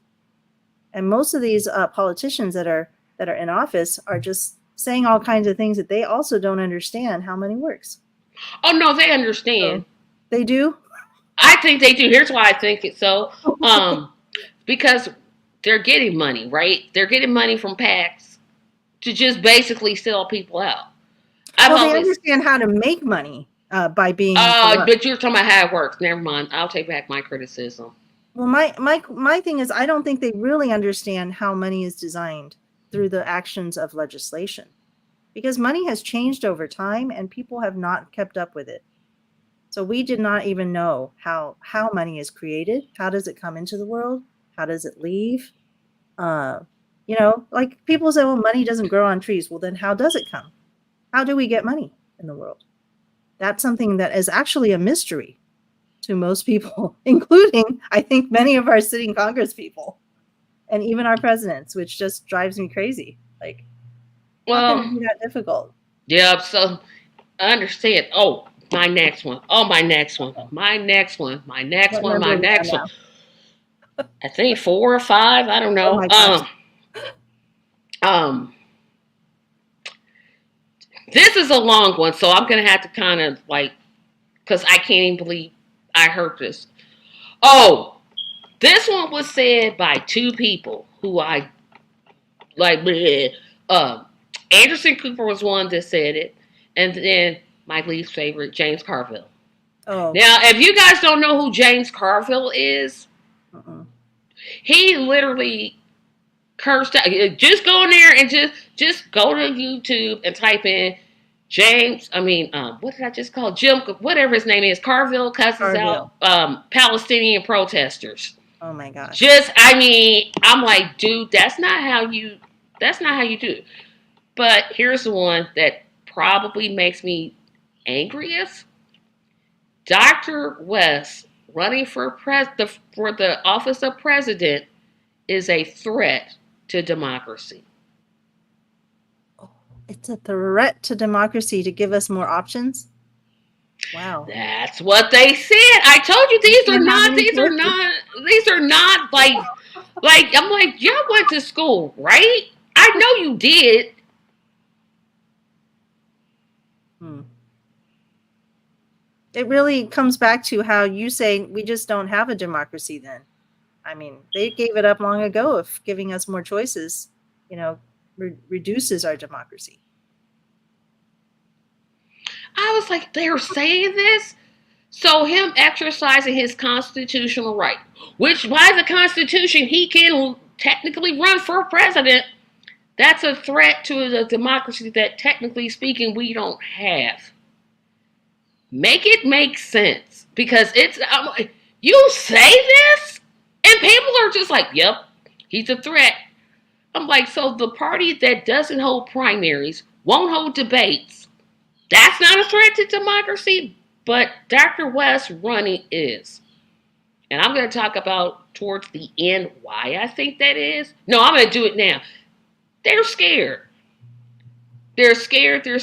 And most of these politicians that are in office are just saying all kinds of things that they also don't understand how money works. oh no, they understand. So they do. I think they do. Here's why I think it so. Um, because they're getting money, right? They're getting money from PACs to just basically sell people out. I've Well, they always, understand how to make money by being corrupt. but you're talking about how it works. Never mind. I'll take back my criticism. Well, my thing is, I don't think they really understand how money is designed through the actions of legislation, because money has changed over time and people have not kept up with it. So we did not even know how money is created. How does it come into the world? How does it leave? Uh, like people say, well, money doesn't grow on trees. Well, then how does it come? How do we get money in the world? That's something that is actually a mystery to most people, including, I think, many of our sitting Congress people and even our presidents, which just drives me crazy. Like, how can it Well, be that difficult? yeah. So I understand. Oh, my next one. Oh, my next one. My next one. My next What one. number My are we on next one. now? I think 4 or 5. I don't Oh know. my gosh. Um. This is a long one, so I'm gonna have to kind of like, because I can't even believe I heard this. Oh, this one was said by two people who I like. Bleh. Anderson Cooper was one that said it, and then my least favorite, James Carville. Oh. Now, if you guys don't know who James Carville is, Uh-uh. he literally cursed out. Just go in there and just go to YouTube and type in James. I mean, what did I just call Jim? Whatever his name is, Carville cusses out Carville. Palestinian protesters. Oh my gosh. Just, I mean, I'm like, dude, that's not how you. That's not how you do it. But here's the one that probably makes me angriest. Dr. West running for the office of president is a threat to democracy. Oh, it's a threat to democracy to give us more options. Wow. That's what they said. I told you We these are can't have not. any These are choices. not. These are not like. I'm like, y'all went to school, right? I know you did. Hmm. it really comes back to how you say we just don't have a democracy then. I mean, they gave it up long ago if giving us more choices, reduces our democracy. I was like, they're saying this? So him exercising his constitutional right, which by the Constitution he can technically run for president, that's a threat to the democracy that technically speaking we don't have. Make it make sense. Because I'm like, you say this? And people are just like, yep, he's a threat. I'm like, so the party that doesn't hold primaries, won't hold debates, that's not a threat to democracy? But Dr. West running is. And I'm going to talk about towards the end why I think that is. No, I'm going to do it now. They're scared. They're scared. I'm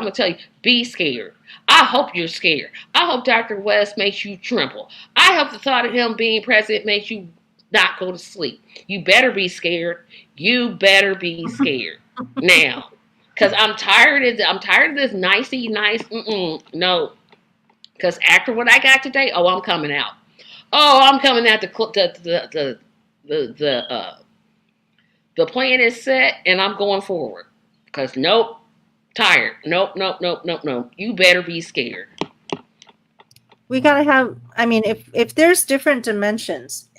going to tell you, be scared. I hope you're scared. I hope Dr. West makes you tremble. I hope the thought of him being president makes you not go to sleep. You better be scared. You better be scared now. Because I'm tired of this nicey nice. No. Because after what I got today, I'm coming out. I'm coming out. The plan is set, and I'm going forward. Because nope, tired. Nope. You better be scared. We gotta have. I mean, if there's different dimensions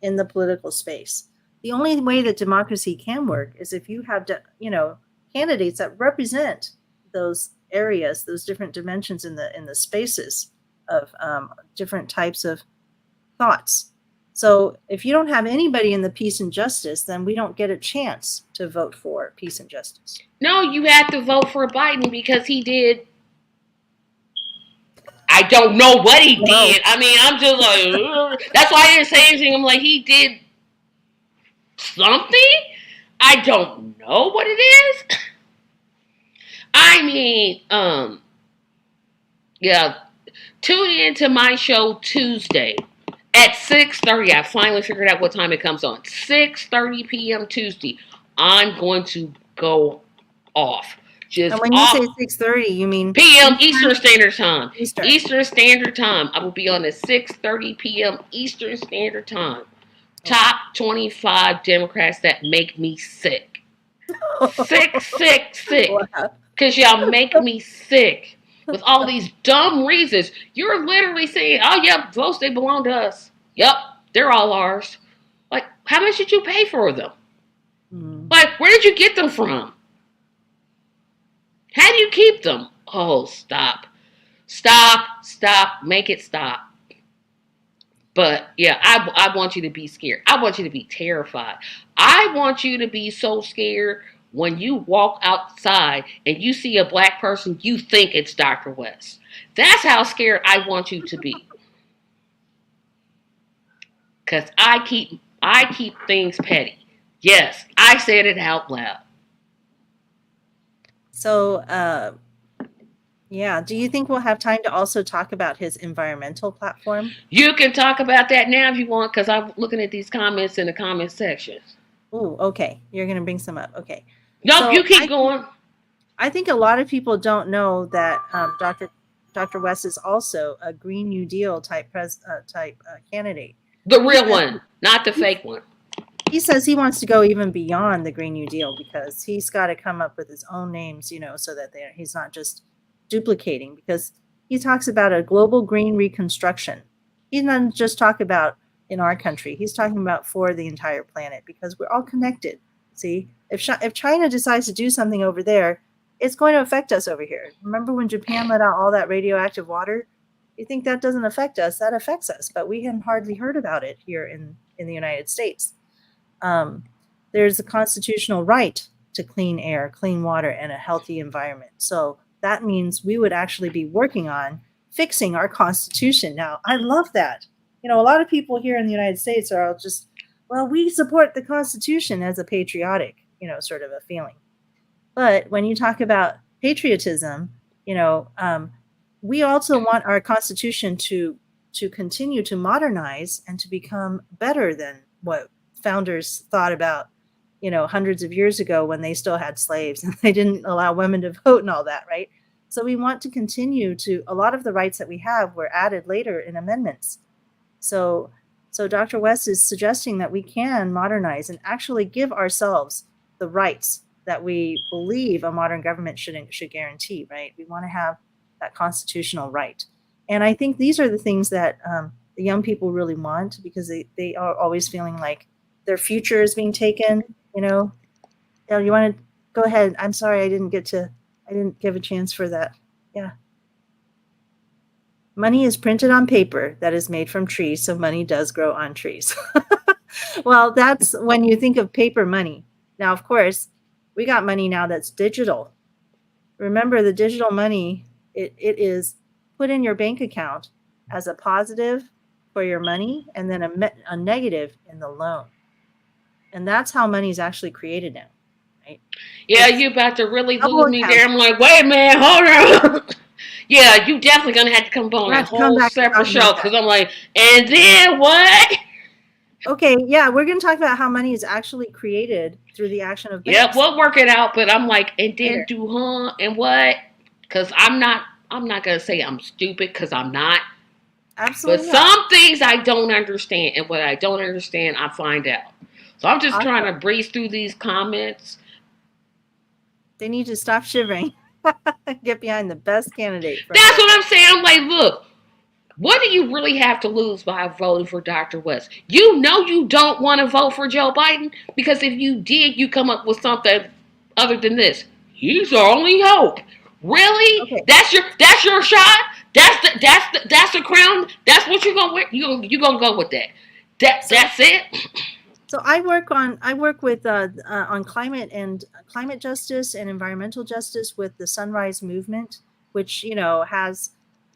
in the political space, the only way that democracy can work is if you have candidates that represent those areas, those different dimensions in the spaces of different types of thoughts. So if you don't have anybody in the peace and justice, then we don't get a chance to vote for peace and justice. No, you have to vote for Biden because he did. I don't know what he did. I mean, I'm just like, that's why I didn't say anything. I'm like, he did something? I don't know what it is. I mean, yeah. Tune in to my show Tuesday at 6:30. I finally figured out what time it comes on. 6:30 p.m. Tuesday. I'm going to go off. And when you say 6:30, you mean p.m. Eastern Standard Time. Eastern Standard Time. I will be on at 6:30 p.m. Eastern Standard Time. Top 25 Democrats that make me sick. Sick. Because y'all make me sick with all these dumb reasons. You're literally saying, yep, votes, they belong to us. Yep, they're all ours. Like, how much did you pay for them? Like, where did you get them from? How do you keep them? Oh, stop. Make it stop. But yeah, I want you to be scared. I want you to be terrified. I want you to be so scared when you walk outside and you see a black person, you think it's Dr. West. That's how scared I want you to be. Because I keep things petty. Yes, I said it out loud. So, yeah. Do you think we'll have time to also talk about his environmental platform? You can talk about that now if you want, because I'm looking at these comments in the comment section. Oh, okay. You're going to bring some up. Okay. Nope, so you keep going. I think a lot of people don't know that Dr. West is also a Green New Deal type candidate. The real one, not the fake one. He says he wants to go even beyond the Green New Deal because he's got to come up with his own names, so that he's not just duplicating, because he talks about a global green reconstruction. He's not just talking about in our country. He's talking about for the entire planet, because we're all connected. See, if China decides to do something over there, it's going to affect us over here. Remember when Japan let out all that radioactive water? You think that doesn't affect us? That affects us, but we hadn't hardly heard about it here in the United States. There's a constitutional right to clean air, clean water, and a healthy environment. So that means we would actually be working on fixing our Constitution. Now, I love that. A lot of people here in the United States are just, well, we support the Constitution as a patriotic, sort of a feeling. But when you talk about patriotism, we also want our Constitution to continue to modernize and to become better than what founders thought about, hundreds of years ago when they still had slaves and they didn't allow women to vote and all that, right? So we want to continue to, a lot of the rights that we have were added later in amendments. So Dr. West is suggesting that we can modernize and actually give ourselves the rights that we believe a modern government should guarantee, right? We want to have that constitutional right. And I think these are the things that the young people really want, because they are always feeling like their future is being taken, you know. You want to go ahead? I'm sorry, I didn't give a chance for that. Yeah. Money is printed on paper that is made from trees, so money does grow on trees. Well, that's when you think of paper money. Now, of course, we got money now that's digital. Remember, the digital money, it is put in your bank account as a positive for your money, and then a negative in the loan. And that's how money is actually created now, right? Yeah, It's you about to really double lose me there. accounts. I'm like, wait a minute, hold on. Yeah, you definitely gonna have to come on We'll a have to come whole back and separate talk about show, that. because I'm like, and then what? Okay, yeah, we're going to talk about how money is actually created through the action of Yep, banks we'll work it out. But I'm like, and then later. do and what? Because I'm not gonna say I'm stupid, because I'm not. But Absolutely not. some things I don't understand, and what I don't understand, I find out. So I'm just trying Awesome. to breeze through these comments. They need to stop shivering. Get behind the best candidate for That's America. what I'm saying. I'm like, look, what do you really have to lose by voting for Dr. West? You know you don't want to vote for Joe Biden, because if you did, you come up with something other than this. He's our only hope. Really? Okay. That's your shot? That's the crown? That's what you're gonna wear? You gonna go with that? So That's it? so I work with on climate justice and environmental justice with the Sunrise Movement, which has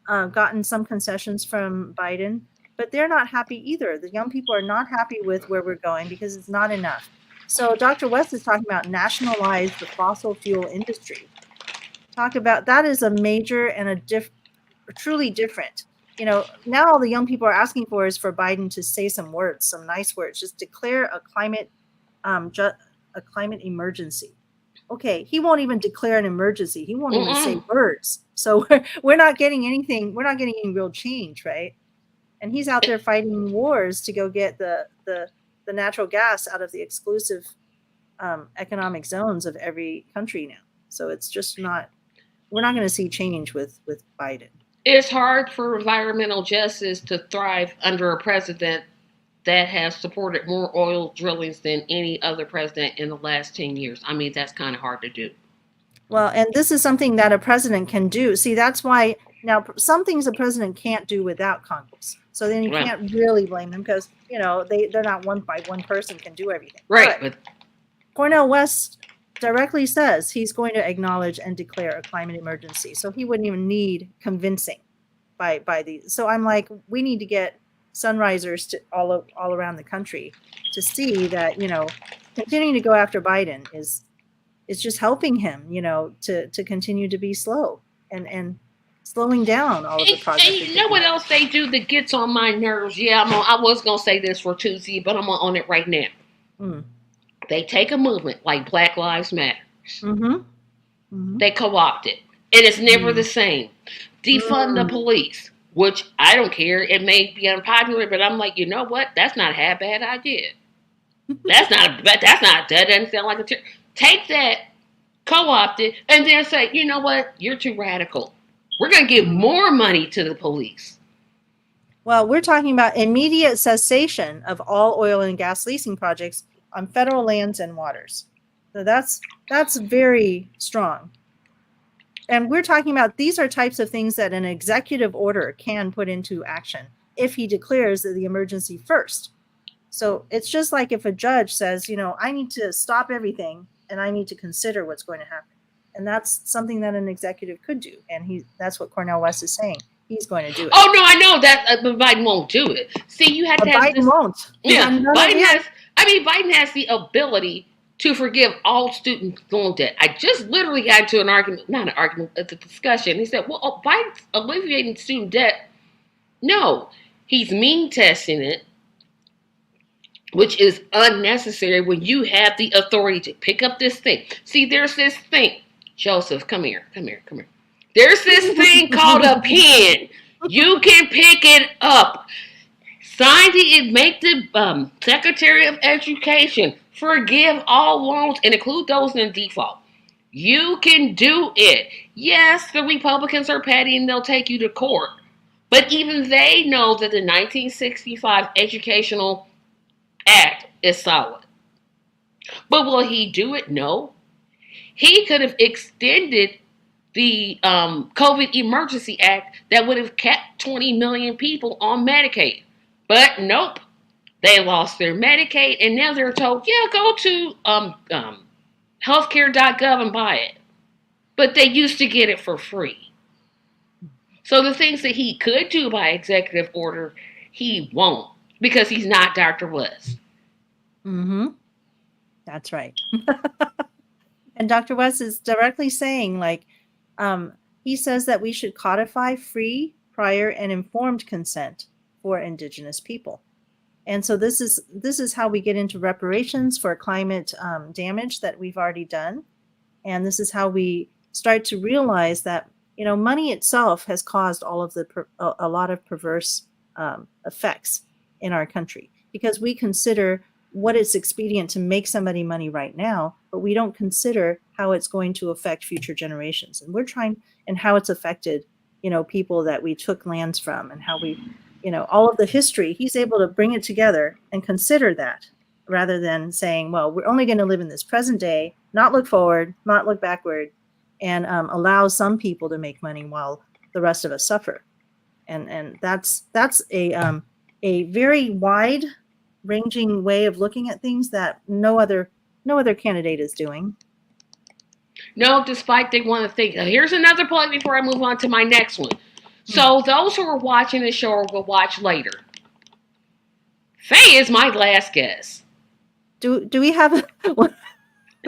gotten some concessions from Biden, but they're not happy either. The young people are not happy with where we're going because it's not enough. So Dr. West is talking about nationalize the fossil fuel industry. Talk about that is a major and truly different. Now all the young people are asking for is for Biden to say some words, some nice words, just declare a climate emergency. Okay, he won't even declare an emergency. He won't even say Mm-mm. words. So we're not getting anything. We're not getting any real change, right? And he's out there fighting wars to go get the natural gas out of the exclusive economic zones of every country now. So it's just not. We're not going to see change with Biden. It's hard for environmental justice to thrive under a president that has supported more oil drillings than any other president in the last 10 years. I mean, that's kind of hard to do. Well, and this is something that a president can do. See, that's why now some things a president can't do without Congress. So then you Well, can't really blame them because, they're not one by one person can do everything. right, But but Cornel West directly says he's going to acknowledge and declare a climate emergency. So he wouldn't even need convincing by these. So I'm like, we need to get sunrisers to all around the country to see that, continuing to go after Biden is just helping him, to continue to be slow and slowing down all of the and progress we're you know taking what on. else they do that gets on my nerves? Yeah, I was gonna say this for Tuesday, but I'm on it right now. Mm. They take a movement like Black Lives Matter. Mm-hmm. Mm-hmm. They co-opt it. It is never the Mm. same. Defund the Mm. police, which I don't care. It may be unpopular, but I'm like, you know what? That's not a half bad idea. That doesn't sound like take that, co-opt it, and then say, you know what? You're too radical. We're gonna give Mm. more money to the police. Well, we're talking about immediate cessation of all oil and gas leasing projects on federal lands and waters. So that's very strong. And we're talking about these are types of things that an executive order can put into action if he declares the emergency first. So it's just like if a judge says, I need to stop everything and I need to consider what's going to happen. And that's something that an executive could do. And that's what Cornel West is saying. He's going to do it. Oh no, I know that, but Biden won't do it. See, you have But to have Biden this. won't. Yeah, None of it. Biden has the ability to forgive all student loan debt. I just literally got into an argument, not an argument, it's a discussion. He said, well, Biden's alleviating student debt. No, he's mean testing it, which is unnecessary when you have the authority to pick up this thing. See, there's this thing. Joseph, come here. There's this thing called a pen. You can pick it up. Sign it. Make the Secretary of Education forgive all loans and include those in default. You can do it. Yes, the Republicans are petty and they'll take you to court. But even they know that the 1965 Educational Act is solid. But will he do it? No. He could have extended the COVID Emergency Act that would have kept 20 million people on Medicaid. But nope. They lost their Medicaid and now they're told, yeah, go to healthcare.gov and buy it. But they used to get it for free. So the things that he could do by executive order, he won't because he's not Dr. West. Mm-hmm. That's right. And Dr. West is directly saying, like, he says that we should codify free, prior, and informed consent for Indigenous people. And so this is how we get into reparations for climate damage that we've already done. And this is how we start to realize that, money itself has caused all of a lot of perverse effects in our country, because we consider what is expedient to make somebody money right now, but we don't consider how it's going to affect future generations. And how it's affected, people that we took lands from, and how we, all of the history. He's able to bring it together and consider that, rather than saying, well, we're only going to live in this present day, not look forward, not look backward, and allow some people to make money while the rest of us suffer. And that's a very wide ranging way of looking at things that no other candidate is doing. No, despite they want to think. Here's another point before I move on to my next one. So those who are watching the show or will watch later, Faye is my last guess. Do we have who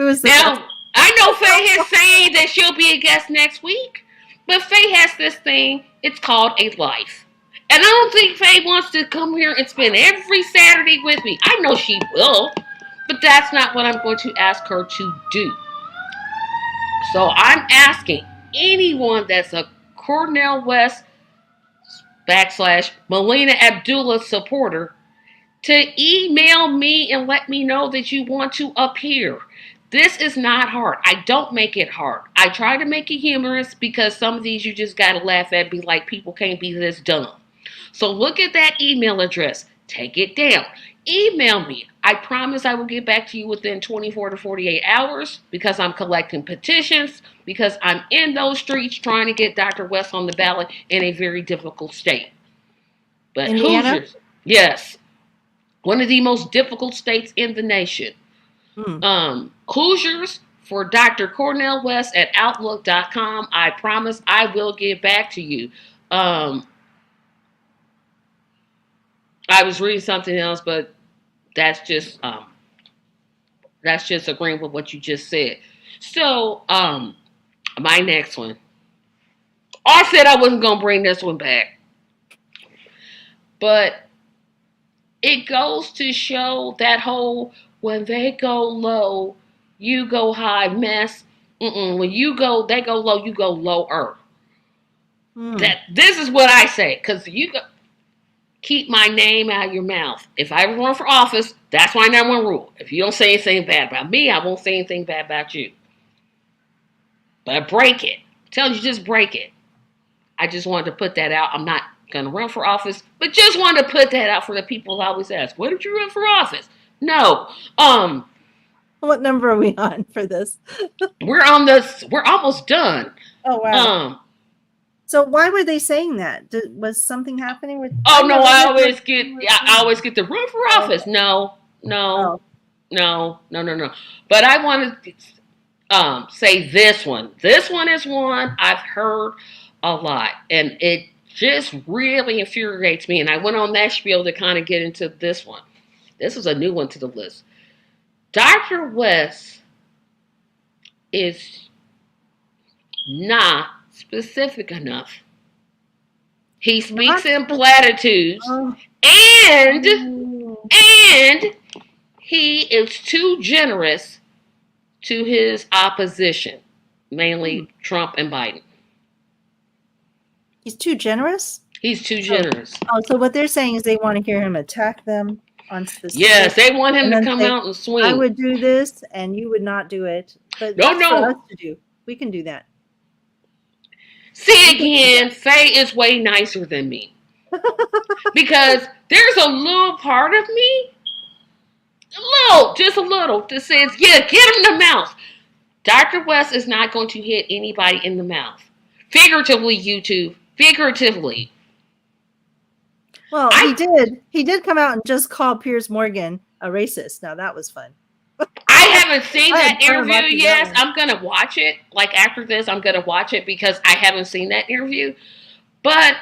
is this? Now, I know Faye is saying that she'll be a guest next week, but Faye has this thing, it's called a life. And I don't think Faye wants to come here and spend every Saturday with me. I know she will, but that's not what I'm going to ask her to do. So I'm asking anyone that's a Cornel West / Melina Abdullah supporter to email me and let me know that you want to appear. This is not hard. I don't make it hard. I try to make it humorous because some of these you just got to laugh at, be like, people can't be this dumb. So look at that email address. Take it down. Email me. I promise I will get back to you within 24 to 48 hours because I'm collecting petitions, because I'm in those streets trying to get Dr. West on the ballot in a very difficult state. But Indiana? Hoosiers, yes, one of the most difficult states in the nation. Hoosiers for Dr. Cornel West at Outlook.com. I promise I will get back to you. I was reading something else, but that's just agreeing with what you just said. So, my next one. I said I wasn't gonna bring this one back, but it goes to show that whole when they go low, you go high mess. When they go low, you go lower. This is what I say, because you go. Keep my name out of your mouth. If I ever run for office, that's my number one rule. If you don't say anything bad about me, I won't say anything bad about you. But break it. Tell you, just break it. I just wanted to put that out. I'm not going to run for office, but just wanted to put that out for the people who always ask, what did you run for office? No. What number are we on for this? We're almost done. Oh, wow. So why were they saying that? Was something happening with? Oh no! I always get the run for office. No. But I want to say this one. This one is one I've heard a lot, and it just really infuriates me. And I went on that spiel to kind of get into this one. This is a new one to the list. Dr. West is not specific enough. He speaks in platitudes, and he is too generous to his opposition, mainly Trump and Biden. He's too generous? He's too Oh, generous. so what they're saying is they want to hear him attack them on Yes, specific, they want him and to then come say, out and I swing. would do this and you would not do it. But No, that's for us no. to do. We can do that. See We can do again, Faye is way nicer than me. Because there's a little part of me, just a little, that says, yeah, get him in the mouth. Dr. West is not going to hit anybody in the mouth. Figuratively, YouTube. Figuratively. Well, he did. He did come out and just call Piers Morgan a racist. Now that was fun. I haven't seen I had that fun interview watching that yet. one. I'm going to watch it. Like after this, I'm going to watch it because I haven't seen that interview. But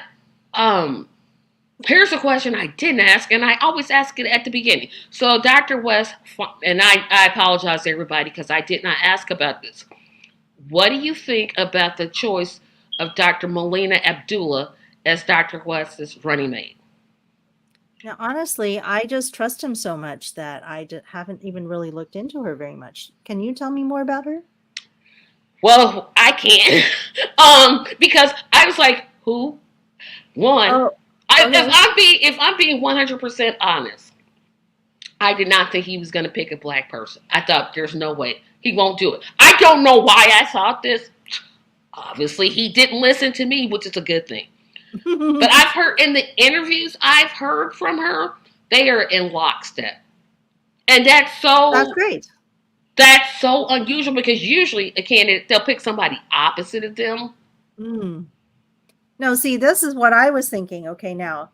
here's a question I didn't ask, and I always ask it at the beginning. So Dr. West, and I apologize to everybody because I did not ask about this. What do you think about the choice of Dr. Melina Abdullah as Dr. West's running mate? Now, honestly, I just trust him so much that haven't even really looked into her very much. Can you tell me more about her? Well, I can't. Because I was like, who? One, Oh, okay. if I'm being 100% honest, I did not think he was going to pick a black person. I thought there's no way he won't do it. I don't know why I thought this. Obviously, he didn't listen to me, which is a good thing. But I've heard in the interviews I've heard from her, they are in lockstep. And That's great. That's so unusual because usually a candidate, they'll pick somebody opposite of them. Mm. No, see, this is what I was thinking. Okay, now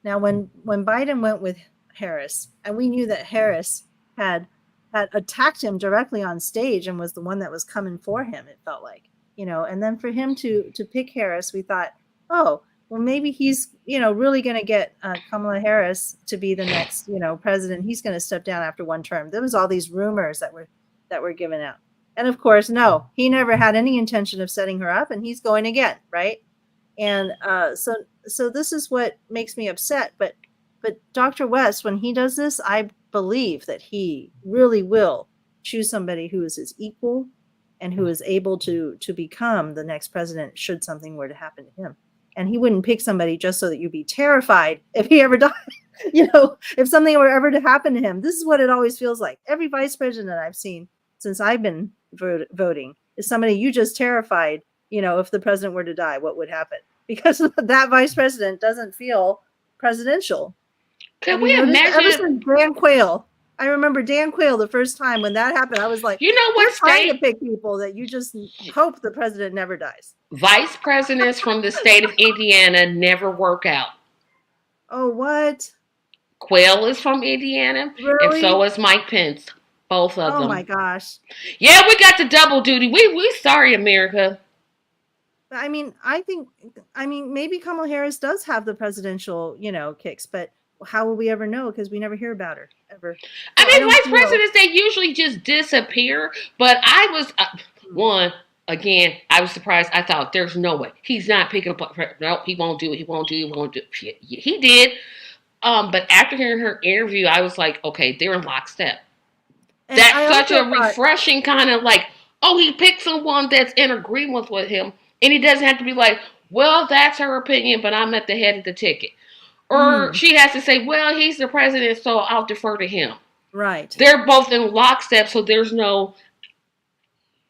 when Biden went with Harris, and we knew that Harris had attacked him directly on stage and was the one that was coming for him, it felt like, and then for him to pick Harris, we thought, oh, well, maybe he's, really going to get Kamala Harris to be the next, president. He's going to step down after one term. There was all these rumors that were given out. And of course, no, he never had any intention of setting her up, and he's going again, right? And so this is what makes me upset. But Dr. West, when he does this, I believe that he really will choose somebody who is his equal and who is able to become the next president should something were to happen to him. And he wouldn't pick somebody just so that you'd be terrified if he ever died. If something were ever to happen to him. This is what it always feels like. Every vice president I've seen since I've been voting is somebody you just terrified. If the president were to die, what would happen? Because that vice president doesn't feel presidential. Can we imagine? Ever since Dan Quayle, I remember Dan Quayle the first time when that happened, I was like, what trying to pick people that you just hope the president never dies. Vice presidents from the state of Indiana never work out. Oh, what? Quayle is from Indiana, really? And so is Mike Pence. Both of them. Oh my gosh. Yeah, we got the double duty. We sorry, America. I mean, maybe Kamala Harris does have the presidential, kicks, but how will we ever know? Because we never hear about her ever. So vice presidents, they usually just disappear. But I was again, I was surprised. I thought there's no way he's not picking up. No, he won't do it. He won't do it. He won't do it. He did. But after hearing her interview, I was like, okay, they're in lockstep. And that's such a refreshing kind of like, oh, he picked someone that's in agreement with him. And he doesn't have to be like, well, that's her opinion, but I'm at the head of the ticket. Or she has to say, well, he's the president, so I'll defer to him. Right. They're both in lockstep, so there's no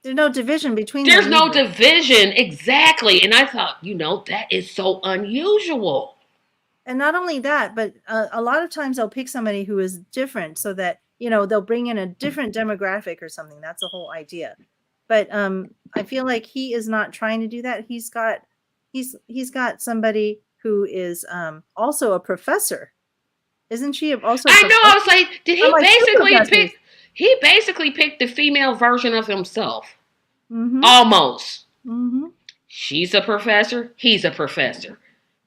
division between them. There's no division, exactly. And I thought, that is so unusual. And not only that, but a lot of times they'll pick somebody who is different so that, they'll bring in a different demographic or something. That's the whole idea. But I feel like he is not trying to do that. He's got somebody who is also a professor. Isn't she also? I know. I was like, did he He basically picked the female version of himself. Mm-hmm. Almost. Mm-hmm. She's a professor. He's a professor.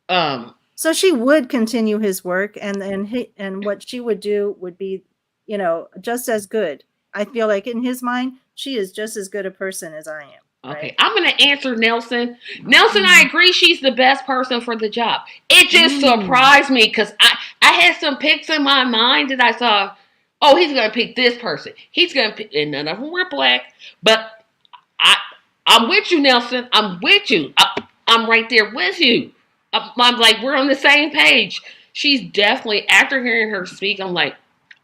So she would continue his work, and what she would do would be, just as good. I feel like in his mind, she is just as good a person as I am. Okay, right? I'm going to answer Nelson. Nelson, I agree she's the best person for the job. It just surprised me because I had some picks in my mind that I thought, oh, he's going to pick this person. He's going to pick, and none of them were black. But I'm with you, Nelson. I'm with you. I'm right there with you. I'm like, we're on the same page. She's definitely, after hearing her speak, I'm like,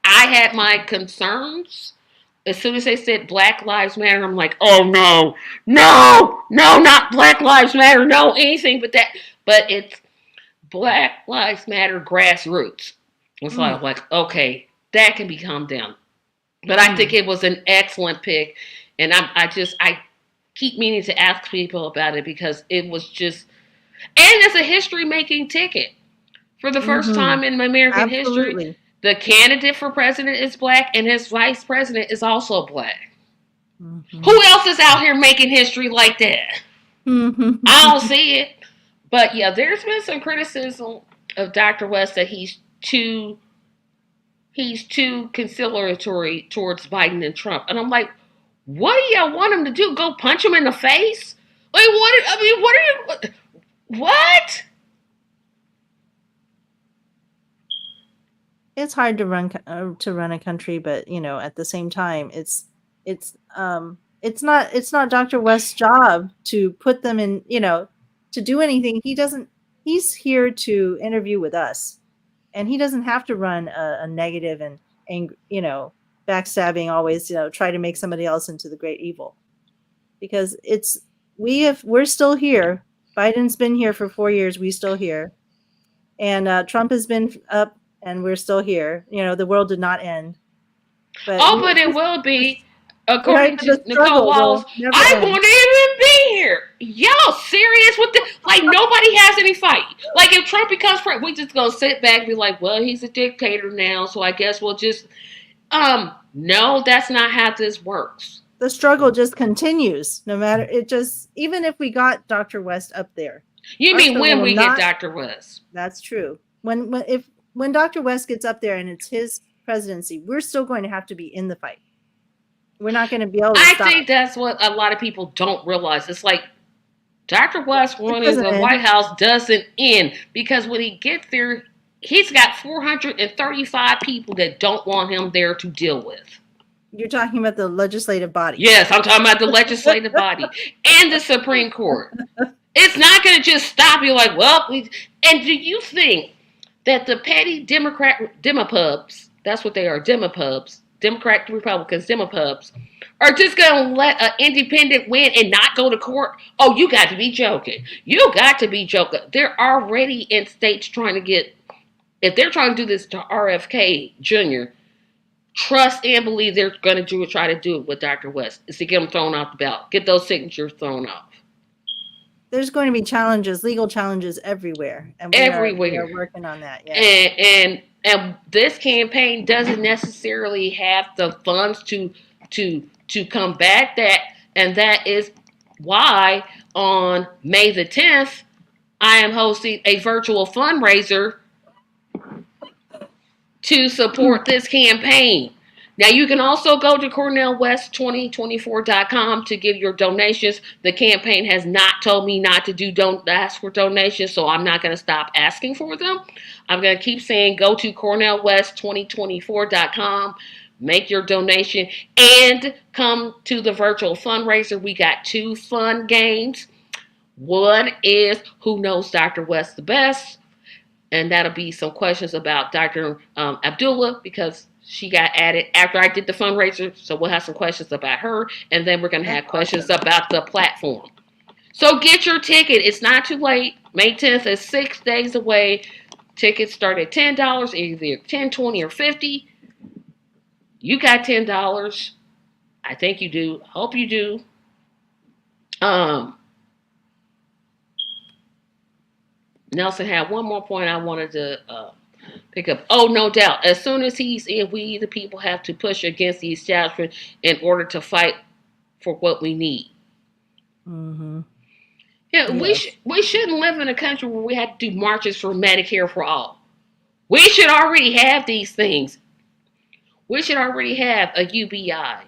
I had my concerns. As soon as they said Black Lives Matter, I'm like, oh no, no, no, not Black Lives Matter, no, anything but that. But it's Black Lives Matter grassroots. And so I'm like, okay, that can be calmed down. But I think it was an excellent pick. And I keep meaning to ask people about it because it was just, and it's a history making ticket. For the first time in American history, the candidate for president is black and his vice president is also black. Who else is out here making history like that? I don't see it. But yeah, there's been some criticism of Dr. West that he's too conciliatory towards Biden and Trump. And I'm like, what do y'all want him to do? Go punch him in the face? Like, what are you, what? It's hard to run a country, but at the same time, it's not Dr. West's job to put them in, to do anything. He's here to interview with us, and he doesn't have to run a negative and backstabbing, always, try to make somebody else into the great evil, because we're still here. Biden's been here for 4 years. We're still here. And Trump has been up, and we're still here. The world did not end. But it will be, according to Nicole Wallace. I won't even be here. Y'all serious with this? Like, nobody has any fight. Like, if Trump becomes president, we just gonna sit back and be like, well, he's a dictator now, so I guess we'll just... No, that's not how this works. The struggle just continues, no matter... Even if we got Dr. West up there. You mean when we get Dr. West? That's true. When Dr. West gets up there and it's his presidency, we're still going to have to be in the fight. We're not going to be able to stop. I think that's what a lot of people don't realize. It's like Dr. West running the White House doesn't end, because when he gets there, he's got 435 people that don't want him there to deal with. You're talking about the legislative body. Yes, I'm talking about the legislative body and the Supreme Court. It's not going to just stop you like, well, and do you think that the petty Demopubs, that's what they are, Demopubs, Democrat, Republicans, Demopubs, are just going to let an independent win and not go to court? Oh, you got to be joking. You got to be joking. They're already in states trying to get, if they're trying to do this to RFK Jr., trust and believe they're going to try to do it with Dr. West, is to get them thrown off the ballot, get those signatures thrown off. There's going to be challenges, legal challenges everywhere. And we are working on that. Yeah. And this campaign doesn't necessarily have the funds to combat that. And that is why on May the 10th, I am hosting a virtual fundraiser to support this campaign. Now, you can also go to CornelWest2024.com to give your donations. The campaign has not told me not to don't ask for donations, so I'm not going to stop asking for them. I'm going to keep saying go to CornelWest2024.com, make your donation, and come to the virtual fundraiser. We got 2 fun games. One is Who Knows Dr. West the Best? And that'll be some questions about Dr. Abdullah, because she got added after I did the fundraiser. So we'll have some questions about her. And then we're going to have questions about the platform. So get your ticket. It's not too late. May 10th is 6 days away. Tickets start at $10, either $10, $20, or $50. You got $10. I think you do. Hope you do. Nelson had one more point I wanted to pick up. Oh, no doubt. As soon as he's in, we the people have to push against the establishment in order to fight for what we need. Mm-hmm. Yeah, yes. We shouldn't live in a country where we have to do marches for Medicare for all. We should already have these things. We should already have a UBI,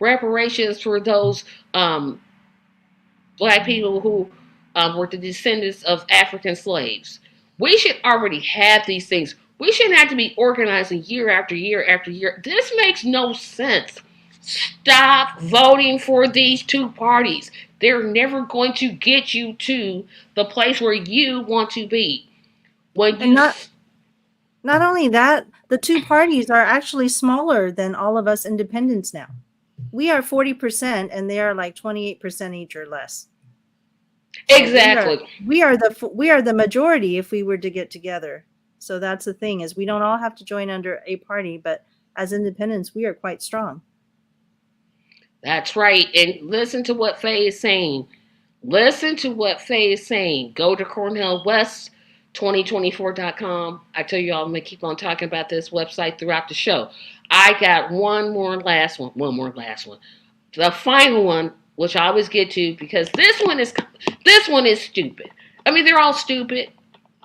reparations for those black people who were the descendants of African slaves. We should already have these things. We shouldn't have to be organizing year after year after year. This makes no sense. Stop voting for these two parties. They're never going to get you to the place where you want to be. When And you not only that, the two parties are actually smaller than all of us independents now. We are 40% and they are like 28% each or less. So exactly, we are the majority if we were to get together. So that's the thing, is we don't all have to join under a party, but as independents, we are quite strong. that's right. And listen to what Faye is saying. Listen to what Faye is saying. Go to Cornel West 2024.com. I tell you all, I'm going to keep on talking about this website throughout the show. I got one more last one. The final one, which I always get to, because this one is stupid. I mean, they're all stupid,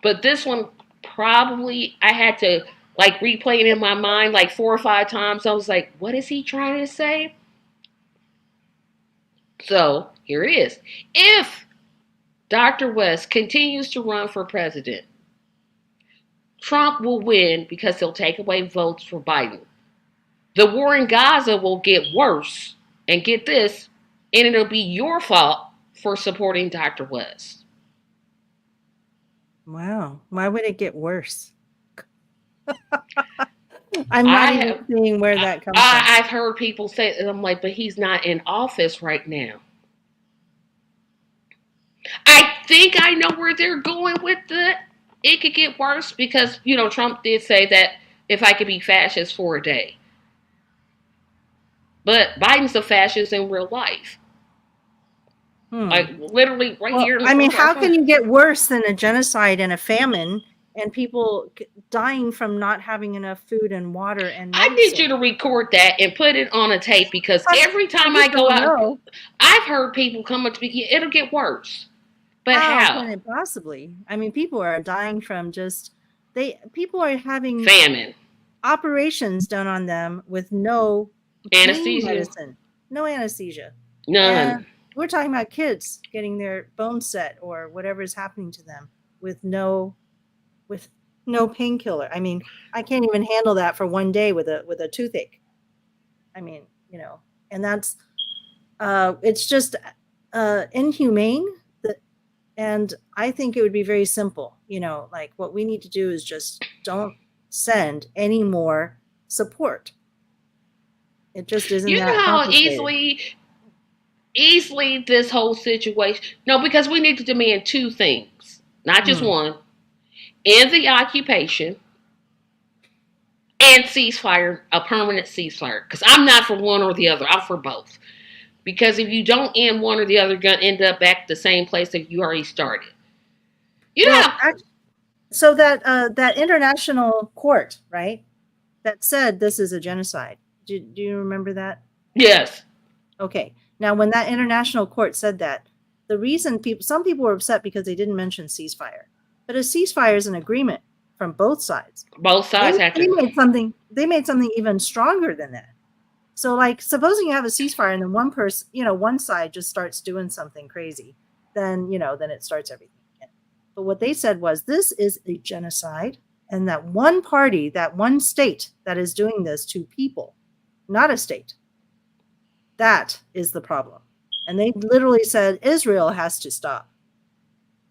but this one probably I had to like replay it in my mind like 4 or 5 times. I was like, what is he trying to say? So here it is. If Dr. West continues to run for president, Trump will win because he'll take away votes for Biden. The war in Gaza will get worse. And get this, and it'll be your fault for supporting Dr. West. Wow. Why would it get worse? I'm not even seeing where that comes from. I've heard people say, and I'm like, but he's not in office right now. I think I know where they're going with it could get worse because, Trump did say that if I could be fascist for a day. But Biden's a fascist in real life. Like literally here. I mean, how can you get worse than a genocide and a famine and people dying from not having enough food and water and medicine? I need you to record that and put it on a tape because every time I go out, I've heard people come up to me, it'll get worse. But how can it possibly? I mean, people are dying from people are having famine operations done on them with no anesthesia medicine, no anesthesia, none. And we're talking about kids getting their bones set or whatever is happening to them with no painkiller. I mean, I can't even handle that for one day with a toothache. I mean, and that's it's just inhumane. And I think it would be very simple. Like what we need to do is just don't send any more support. It just isn't that complicated. How easily this whole situation. No, because we need to demand 2 things, not just one. End the occupation and ceasefire, a permanent ceasefire. Because I'm not for one or the other. I'm for both. Because if you don't end one or the other, you're going to end up back the same place that you already started. So that international court, right, that said this is a genocide. Do you remember that? Yes. Okay. Now, when that international court said that, the reason some people were upset because they didn't mention ceasefire. But a ceasefire is an agreement from both sides. Both sides have to. They made something even stronger than that. So, like, supposing you have a ceasefire and then one person, one side just starts doing something crazy, then it starts everything again. But what they said was this is a genocide, and that one party, that one state that is doing this to people, not a state, that is the problem. And they literally said Israel has to stop.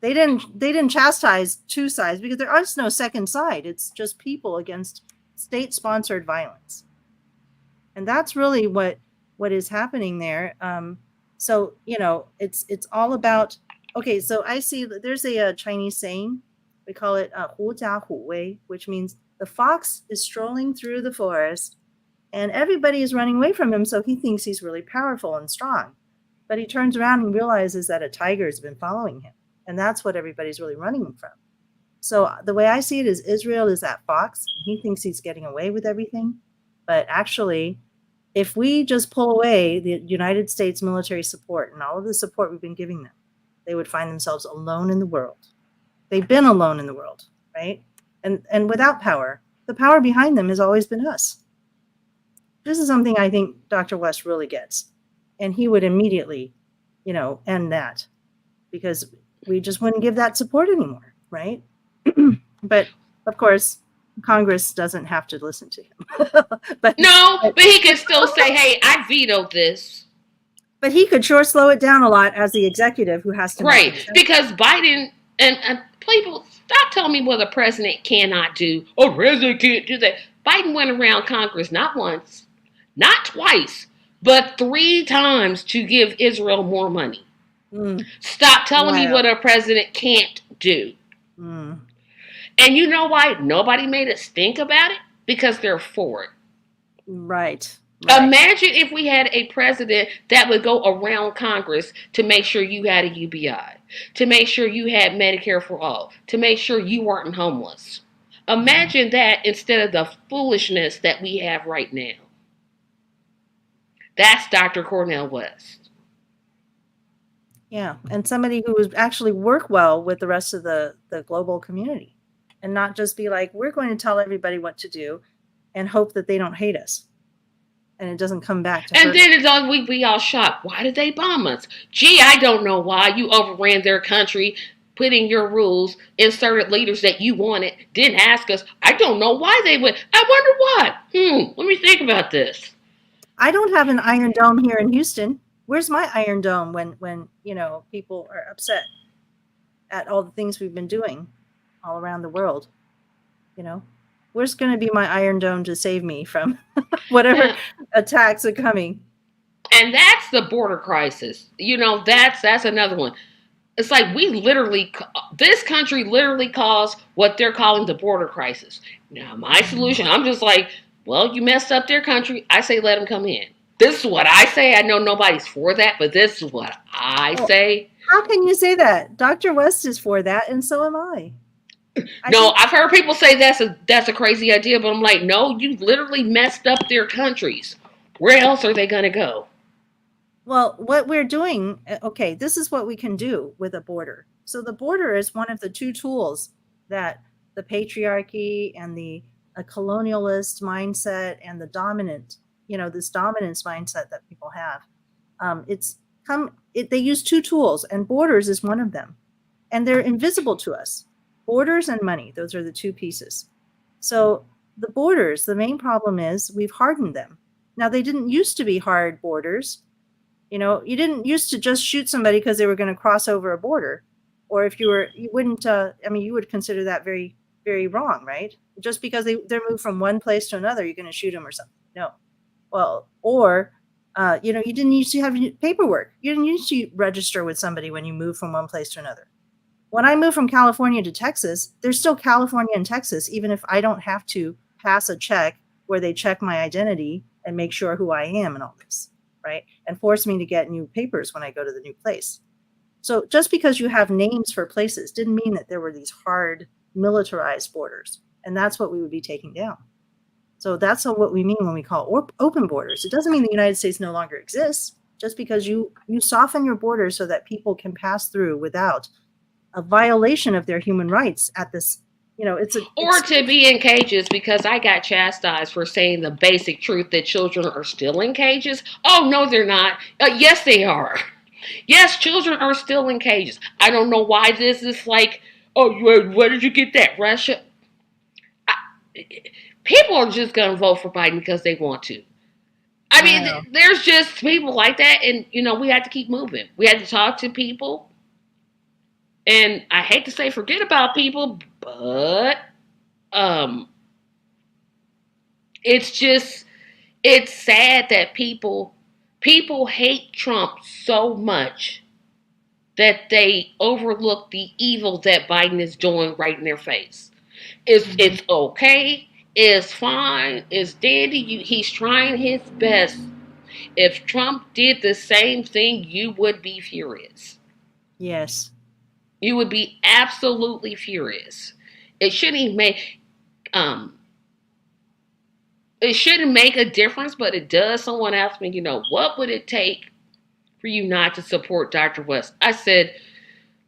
They didn't chastise 2 sides because there is no second side. It's just people against state-sponsored violence. And that's really what is happening there. So, it's all about, okay, so I see there's a Chinese saying, we call it hu jia hu wei, which means the fox is strolling through the forest and everybody is running away from him, so he thinks he's really powerful and strong. But he turns around and realizes that a tiger has been following him. And that's what everybody's really running from. So the way I see it is Israel is that fox. He thinks he's getting away with everything. But actually, if we just pull away the United States military support and all of the support we've been giving them, they would find themselves alone in the world. They've been alone in the world, right? And without power, the power behind them has always been us. This is something I think Dr. West really gets. And he would immediately, end that because we just wouldn't give that support anymore, right? But of course, Congress doesn't have to listen to him. but No, but he can still say, "Hey, I vetoed this." but he could sure slow it down a lot as the executive who has to make Right, decisions. because Biden and people stop telling me what a president cannot do. Oh, president can't do that. Biden went around Congress not once, not twice, but 3 times to give Israel more money. Stop telling me Wow. what a president can't do. Mm. And you know why nobody made us think about it? Because they're for it. Right. Imagine if we had a president that would go around Congress to make sure you had a UBI, to make sure you had Medicare for all, to make sure you weren't homeless. Imagine that instead of the foolishness that we have right now. That's Dr. Cornel West. Yeah, and somebody who would actually work well with the rest of the global community, and not just be like, we're going to tell everybody what to do and hope that they don't hate us. And it doesn't come back to And hurt then it's all we be all shocked. Why did they bomb us? Gee, I don't know why. You overran their country, put in your rules, inserted leaders that you wanted, didn't ask us. I don't know why they would. I wonder why. Let me think about this. I don't have an Iron Dome here in Houston. Where's my Iron Dome when people are upset at all the things we've been doing all around the world? Where's going to be my Iron Dome to save me from whatever attacks are coming? And that's the border crisis. That's another one. It's like this country literally caused what they're calling the border crisis. Now, my solution, I'm just like, well, you messed up their country. I say let them come in. This is what I say. I know nobody's for that, but this is what I say. How can you say that? Dr. West is for that, and so am I. I've heard people say that's a crazy idea, but I'm like, no, you literally messed up their countries. Where else are they going to go? Well, what we're doing, okay, this is what we can do with a border. So the border is one of the 2 tools that the patriarchy and the colonialist mindset and the dominant, this dominance mindset that people have. They use 2 tools, and borders is one of them. And they're invisible to us. Borders and money, those are the 2 pieces. So the borders, the main problem is we've hardened them. Now, they didn't used to be hard borders. You didn't used to just shoot somebody because they were going to cross over a border. Or if you would consider that very, very wrong, right? Just because they're moved from one place to another, you're going to shoot them or something. No. Well, or, you didn't used to have paperwork. You didn't used to register with somebody when you move from one place to another. When I moved from California to Texas, there's still California and Texas, even if I don't have to pass a check where they check my identity and make sure who I am and all this, right? And force me to get new papers when I go to the new place. So just because you have names for places didn't mean that there were these hard militarized borders. And that's what we would be taking down. So that's what we mean when we call open borders. It doesn't mean the United States no longer exists. Just because you soften your borders so that people can pass through without a violation of their human rights at this, or to be in cages, because I got chastised for saying the basic truth that children are still in cages. Oh, no, they're not. Yes, they are. Yes, children are still in cages. I don't know why this is like, oh, where did you get that? Russia? People are just going to vote for Biden because they want to. I mean, there's just people like that, and, we have to keep moving. We have to talk to people. And I hate to say forget about people, but it's sad that people hate Trump so much that they overlook the evil that Biden is doing right in their face. It's okay, it's fine, it's dandy. He's trying his best. If Trump did the same thing, you would be furious. Yes. You would be absolutely furious. It shouldn't make a difference, but it does. Someone asked me, what would it take for you not to support Dr. West? I said,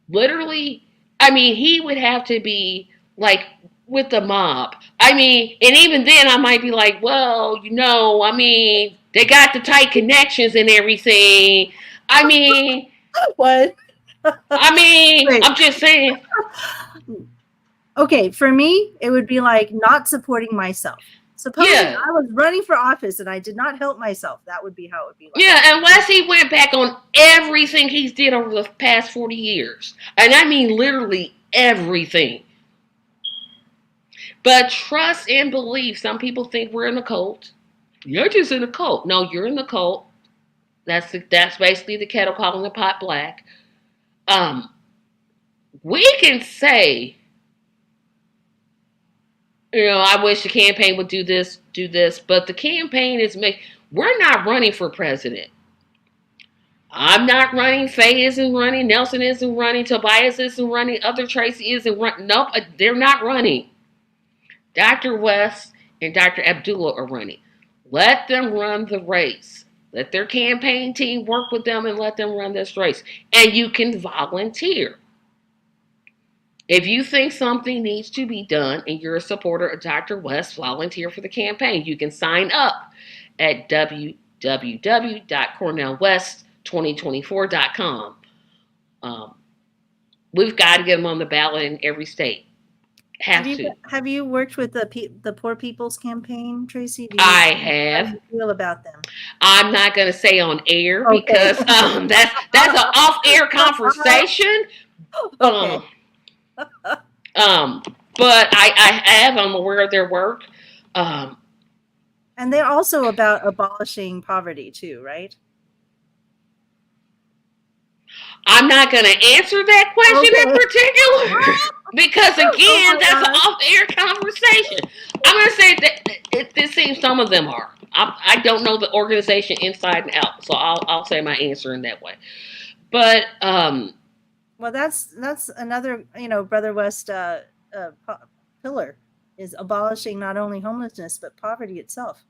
literally, he would have to be like with the mob. And even then I might be like, well, they got the tight connections and everything. What? I'm just saying. Okay, for me, it would be like not supporting myself. Supposing Yeah. I was running for office and I did not help myself, that would be how it would be like. Yeah, unless he went back on everything he's did over the past 40 years. And I mean literally everything. But trust and belief. Some people think we're in a cult. You're just in a cult. No, you're in the cult. That's basically the kettle calling the pot black. Um, we can say, I wish the campaign would do this, but the campaign is we're not running for president. I'm not running. Faye isn't running. Nelson isn't running. Tobias isn't running. Other Tracy isn't running. Nope, they're not running. Dr. West and Dr. Abdullah are running. Let them run the race. Let their campaign team work with them and let them run this race. And you can volunteer. If you think something needs to be done and you're a supporter of Dr. West, volunteer for the campaign. You can sign up at www.cornelwest2024.com. We've got to get them on the ballot in every state. Have you worked with the Poor People's Campaign, Tracy? I have. How do you feel about them? I'm not going to say on air because that's an off-air conversation. Okay. But I have. I'm aware of their work. And they're also about abolishing poverty too, right? I'm not going to answer that question in particular because, again, that's an off-air conversation. I'm going to say that it seems some of them are. I don't know the organization inside and out, so I'll say my answer in that way. But well, that's another Brother West pillar is abolishing not only homelessness but poverty itself.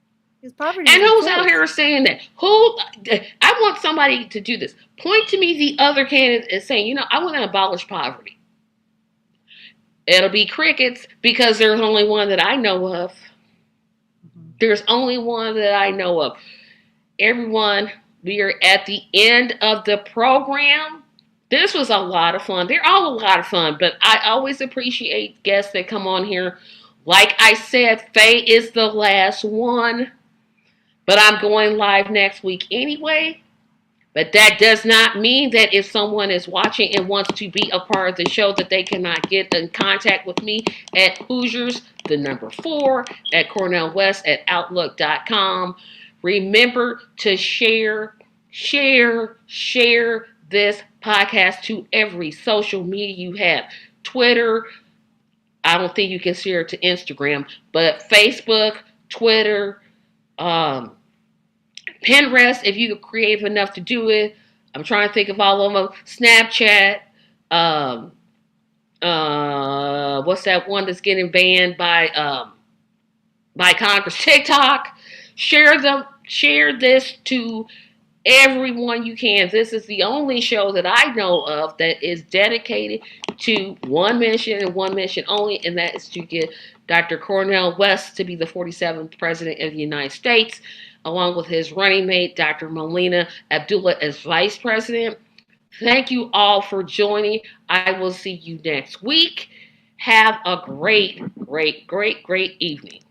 And who's out here saying that? I want somebody to do this. Point to me the other candidate is saying, I want to abolish poverty. It'll be crickets because there's only one that I know of. There's only one that I know of. Everyone, we are at the end of the program. This was a lot of fun. They're all a lot of fun, but I always appreciate guests that come on here. Like I said, Faye is the last one. But I'm going live next week anyway. But that does not mean that if someone is watching and wants to be a part of the show that they cannot get in contact with me at Hoosiers, the number 4, at Cornel West at Outlook.com. Remember to share this podcast to every social media you have. Twitter, I don't think you can share it to Instagram, but Facebook, Twitter, Pinterest, if you're creative enough to do it. I'm trying to think of all of them. Snapchat. What's that one that's getting banned by Congress? TikTok. Share this to everyone you can. This is the only show that I know of that is dedicated to one mission and one mission only, and that is to get Dr. Cornel West to be the 47th President of the United States, along with his running mate, Dr. Melina Abdullah, as Vice President. Thank you all for joining. I will see you next week. Have a great evening.